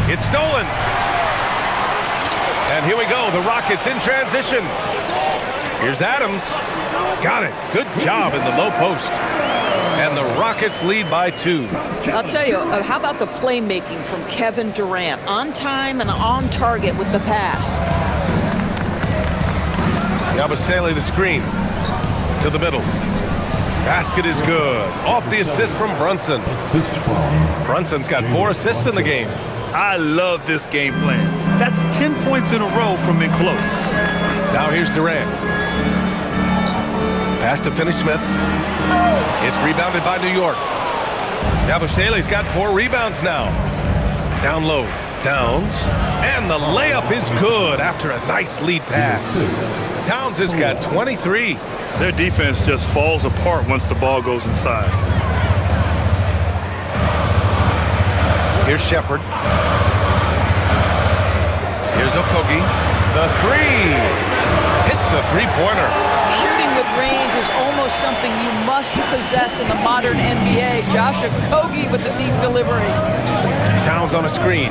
It's stolen. And here we go, the Rockets in transition. Here's Adams. Got it. Good job in the low post. And the Rockets lead by 2. I'll tell you, how about the playmaking from Kevin Durant? On time and on target with the pass. Yabusele the screen. To the middle. Basket is good. Off the assist from Brunson. Brunson's got 4 assists in the game. I love this game plan. That's 10 points in a row from in close. Now here's Durant. Pass to Finney-Smith. It's rebounded by New York. Yabusele's got 4 rebounds now. Down low, Towns. And the layup is good after a nice lead pass. Towns has got 23. Their defense just falls apart once the ball goes inside. Here's Shepherd. Here's Okogie. The 3. Hits a 3-pointer. Shooting with range is almost something you must possess in the modern NBA. Josh Okogie with the deep delivery. Towns on a screen.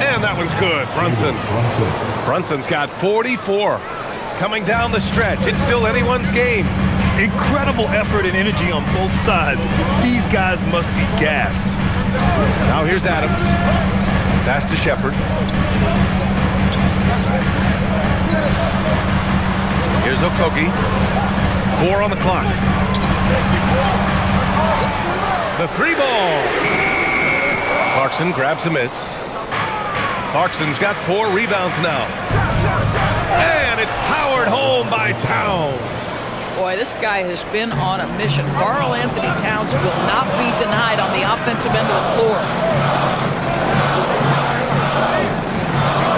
And that one's good. Brunson's got 44. Coming down the stretch. It's still anyone's game. Incredible effort and energy on both sides. These guys must be gassed. Now here's Adams. Pass to Shepherd. Here's Okogie. 4 on the clock. The 3 ball. Clarkson grabs a miss. Clarkson's got 4 rebounds now. And it's powered home by Towns. Boy, this guy has been on a mission. Karl Anthony Towns will not be denied on the offensive end of the floor.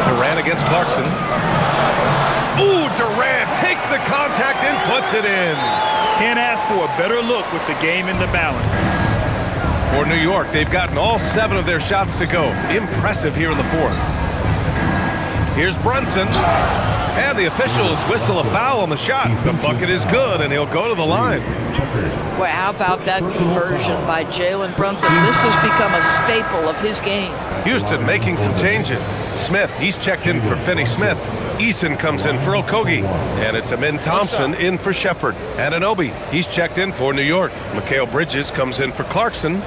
Durant against Clarkson. Ooh, Durant takes the contact and puts it in. Can't ask for a better look with the game in the balance. For New York, they've gotten all 7 of their shots to go. Impressive here in the fourth. Here's Brunson. And the officials whistle a foul on the shot. The bucket is good, and he'll go to the line. Boy, how about that conversion by Jalen Brunson? This has become a staple of his game. Houston making some changes. Smith, he's checked in for Finney-Smith. Eason comes in for Okogie. And it's Amin Thompson in for Shepherd. Anunoby, he's checked in for New York. Mikal Bridges comes in for Clarkson.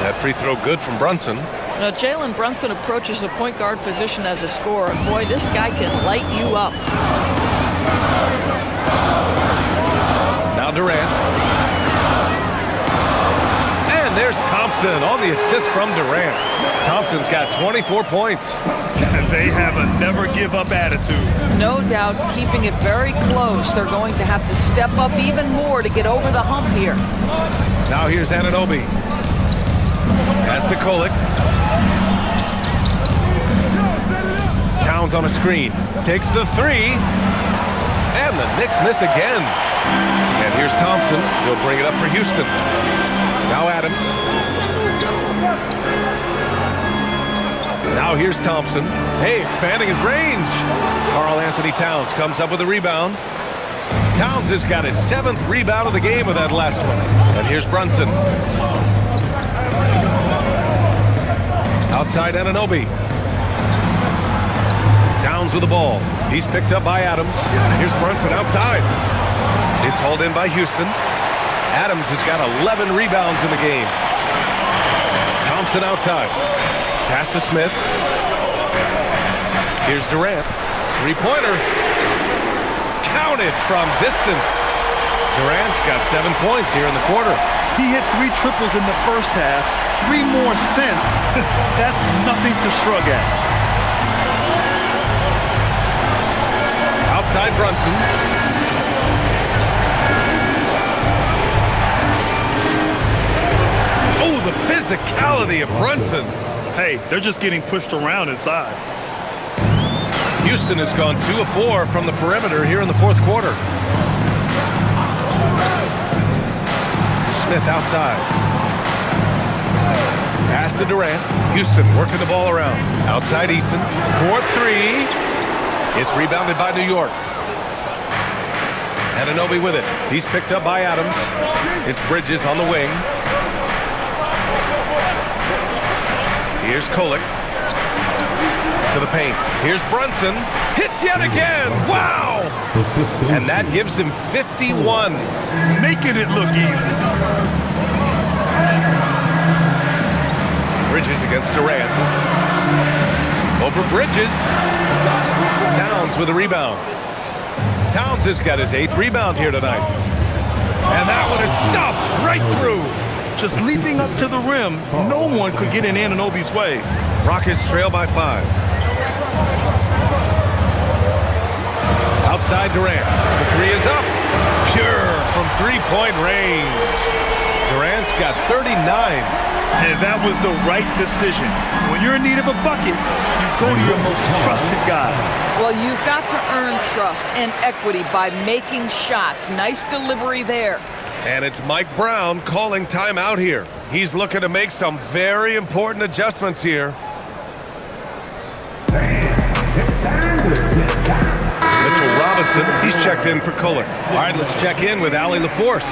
That free throw good from Brunson. Now, Jalen Brunson approaches the point guard position as a scorer. Boy, this guy can light you up. Now Durant. And there's Thompson on the assist from Durant. Thompson's got 24 points. They have a never-give-up attitude. No doubt keeping it very close. They're going to have to step up even more to get over the hump here. Now here's Anunoby. Pass to Kolek. Towns on a screen. Takes the 3. And the Knicks miss again. And here's Thompson. He'll bring it up for Houston. Now Adams. Now here's Thompson. Hey, expanding his range. Karl Anthony Towns comes up with a rebound. Towns has got his 7th rebound of the game with that last one. And here's Brunson. Outside Anunoby. Towns with the ball. He's picked up by Adams. Here's Brunson outside. It's hauled in by Houston. Adams has got 11 rebounds in the game. Thompson outside. Pass to Smith. Here's Durant. Three-pointer. Counted from distance. Durant's got 7 points here in the quarter. He hit 3 triples in the first half, 3 more since. That's nothing to shrug at. Outside Brunson. Oh, the physicality of Brunson. Hey, they're just getting pushed around inside. Houston has gone 2 of 4 from the perimeter here in the fourth quarter. Smith outside. Pass to Durant. Houston working the ball around. Outside Easton. 4-3. It's rebounded by New York. Anunoby with it. He's picked up by Adams. It's Bridges on the wing. Here's Kolek. To the paint. Here's Brunson. Hits yet again. Wow! And that gives him 51. Making it look easy. Bridges against Durant. Over Bridges. Towns with a rebound. Towns has got his 8th rebound here tonight. And that one is stuffed right through. Just leaping up to the rim, no one could get in Anunoby's way. Rockets trail by 5. Outside Durant. The 3 is up. Pure from 3-point range. Durant's got 39. And that was the right decision. When you're in need of a bucket, you go to your most trusted guys. Well, you've got to earn trust and equity by making shots. Nice delivery there. And it's Mike Brown calling timeout here. He's looking to make some very important adjustments here. Mitchell Robinson, he's checked in for Kohler. All right, let's check in with Allie LaForce.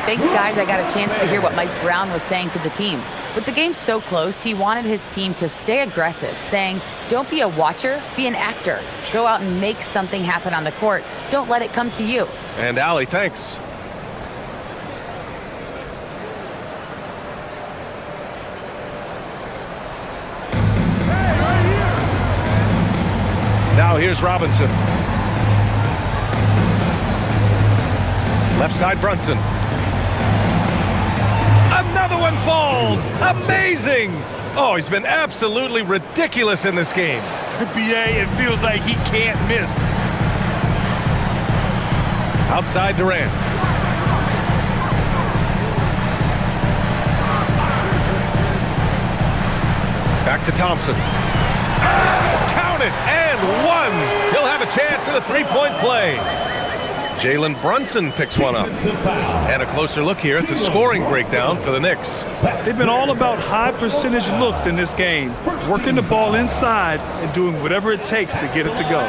Thanks, guys. I got a chance to hear what Mike Brown was saying to the team. With the game so close, he wanted his team to stay aggressive, saying, don't be a watcher, be an actor. Go out and make something happen on the court. Don't let it come to you. And Allie, thanks. Now here's Robinson. Left side Brunson. Another one falls. Amazing. Oh, he's been absolutely ridiculous in this game. BA, it feels like he can't miss. Outside Durant. Back to Thompson. Count it, and 1. He'll have a chance at a 3-point play. Jalen Brunson picks one up. And a closer look here at the scoring breakdown for the Knicks. They've been all about high percentage looks in this game, working the ball inside and doing whatever it takes to get it to go.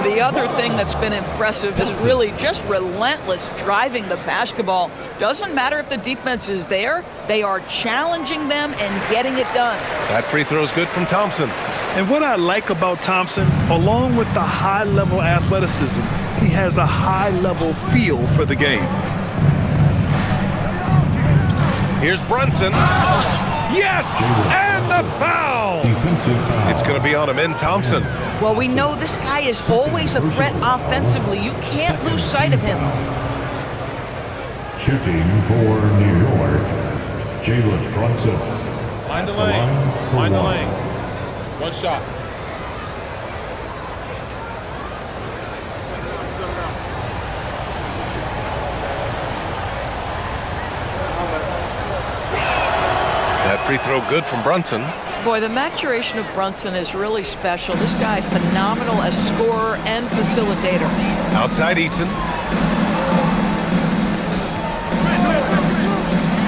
The other thing that's been impressive is really just relentless driving the basketball. Doesn't matter if the defense is there, they are challenging them and getting it done. That free throw is good from Thompson. And what I like about Thompson, along with the high-level athleticism, he has a high-level feel for the game. Here's Brunson. Yes! And the foul! It's going to be on him in Thompson. Well, we know this guy is always a threat offensively. You can't lose sight of him. Shooting for New York, Jalen Brunson. Mind the lanes. Mind the lanes. One shot. That free throw good from Brunson. Boy, the maturation of Brunson is really special. This guy, phenomenal as scorer and facilitator. Outside Easton.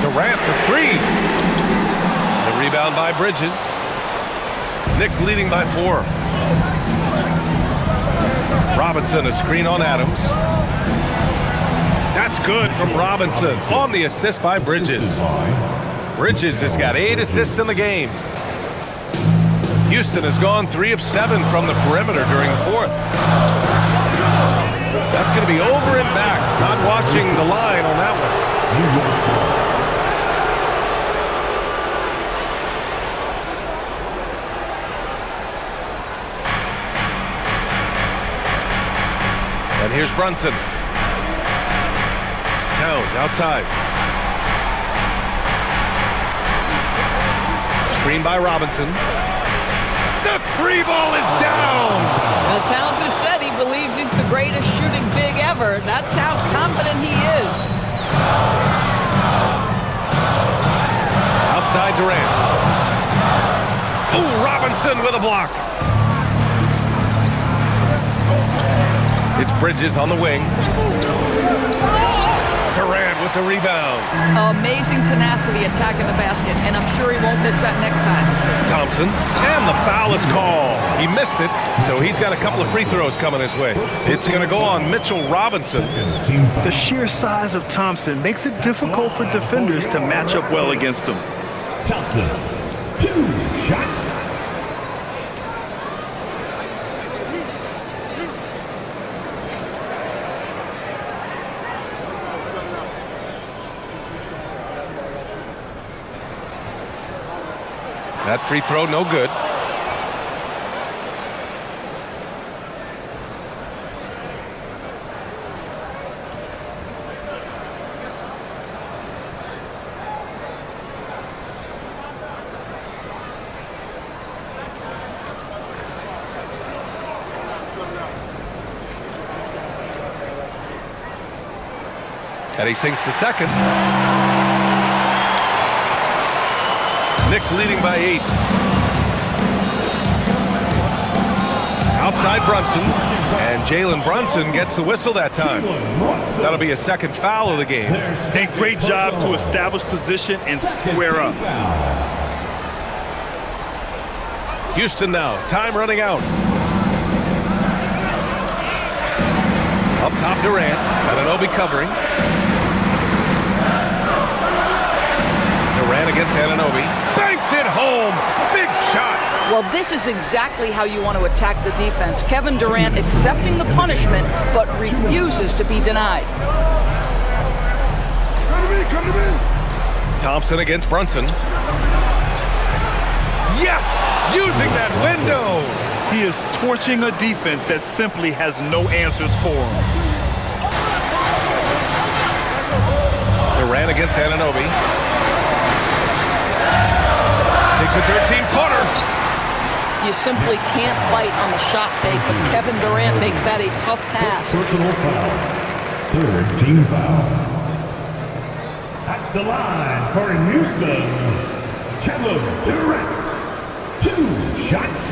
Durant for 3. The rebound by Bridges. Knicks leading by 4. Robinson, a screen on Adams. That's good from Robinson on the assist by Bridges. Bridges has got 8 assists in the game. Houston has gone 3 of 7 from the perimeter during the fourth. That's going to be over and back. Not watching the line on that one. And here's Brunson. Towns outside. Screen by Robinson. The free ball is down. Well, Towns has said he believes he's the greatest shooting big ever. That's how confident he is. Outside Durant. Ooh, Robinson with a block. It's Bridges on the wing. Durant with the rebound. Amazing tenacity attacking the basket, and I'm sure he won't miss that next time. Thompson, and the foul is called. He missed it, so he's got a couple of free throws coming his way. It's going to go on Mitchell Robinson. The sheer size of Thompson makes it difficult for defenders to match up well against him. Thompson, 2 shots. That free throw, no good. And he sinks the second. Knicks leading by 8. Outside Brunson, and Jalen Brunson gets the whistle that time. That'll be a second foul of the game. A great job to establish position and square up. Houston now, time running out. Up top Durant, Anunoby covering. Durant against Anunoby. Banks it home. Big shot. Well, this is exactly how you want to attack the defense. Kevin Durant accepting the punishment, but refuses to be denied. Come to me. Thompson against Brunson. Yes! Using that window. He is torching a defense that simply has no answers for him. Durant against Anunoby. Takes a 13-footer. You simply can't bite on the shot fake, but Kevin Durant makes that a tough task. Personal foul. Third team foul. At the line for Houston, Kevin Durant. 2 shots.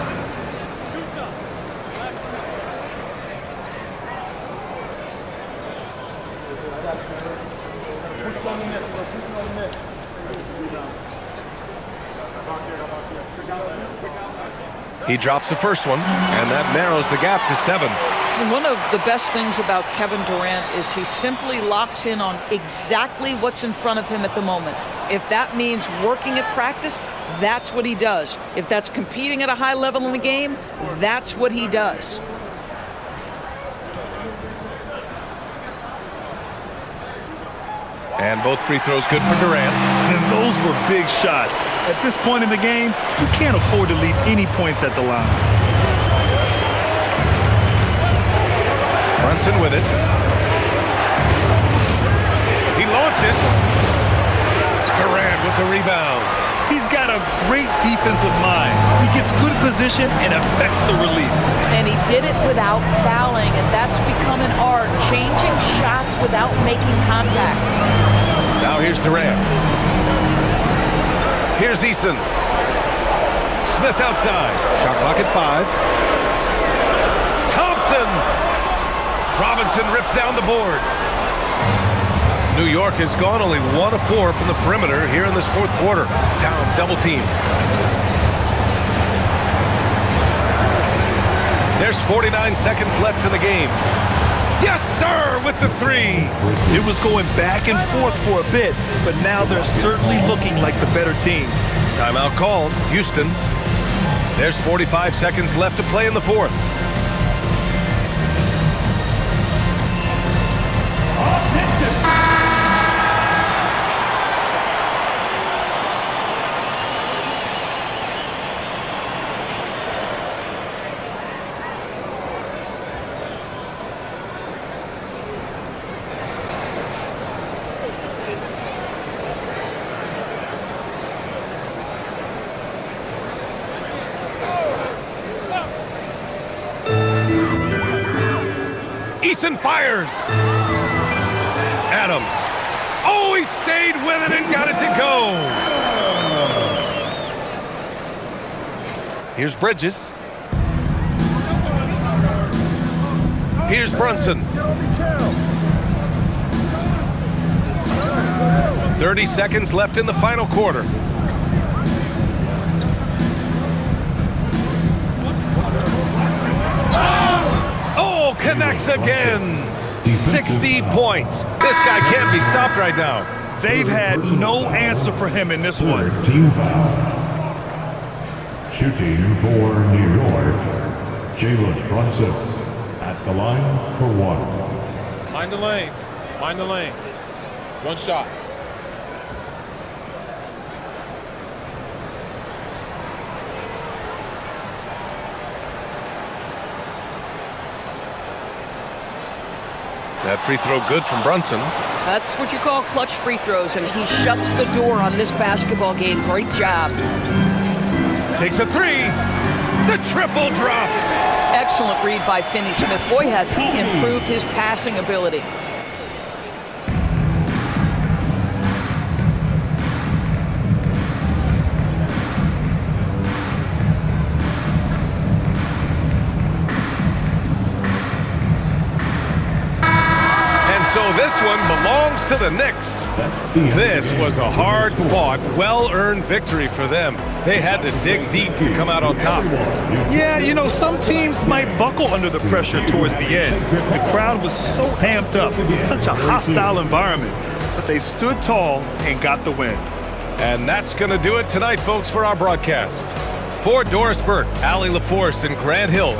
He drops the first one, and that narrows the gap to 7. And one of the best things about Kevin Durant is he simply locks in on exactly what's in front of him at the moment. If that means working at practice, that's what he does. If that's competing at a high level in the game, that's what he does. And both free throws good for Durant. And those were big shots. At this point in the game, you can't afford to leave any points at the line. Brunson with it. He launches. Durant with the rebound. He's got a great defensive mind. He gets good position and affects the release. And he did it without fouling, and that's become an art, changing shots without making contact. Now here's Durant. Here's Eason. Smith outside. Shot clock at 5. Thompson. Robinson rips down the board. New York has gone only 1 of 4 from the perimeter here in this fourth quarter. Towns double team. There's 49 seconds left in the game. Yes, sir, with the 3. It was going back and forth for a bit, but now they're certainly looking like the better team. Timeout called. Houston. There's 45 seconds left to play in the fourth. Eason fires. Adams. Oh, he stayed with it and got it to go. Here's Bridges. Here's Brunson. 30 seconds left in the final quarter. Oh, connects again. 60 points. This guy can't be stopped right now. They've had no answer for him in this one. Team foul. Shooting for New York, Jalen Brunson at the line for one. Mind the lanes. Mind the lanes. One shot. That free throw good from Brunson. That's what you call clutch free throws, and he shuts the door on this basketball game. Great job. Takes a three. The triple drops. Excellent read by Finney-Smith. Boy, has he improved his passing ability. So this one belongs to the Knicks. This was a hard-fought, well-earned victory for them. They had to dig deep to come out on top. Yeah, you know, some teams might buckle under the pressure towards the end. The crowd was so amped up, such a hostile environment, but they stood tall and got the win. And that's going to do it tonight, folks, for our broadcast. For Doris Burke, Allie LaForce, and Grant Hill,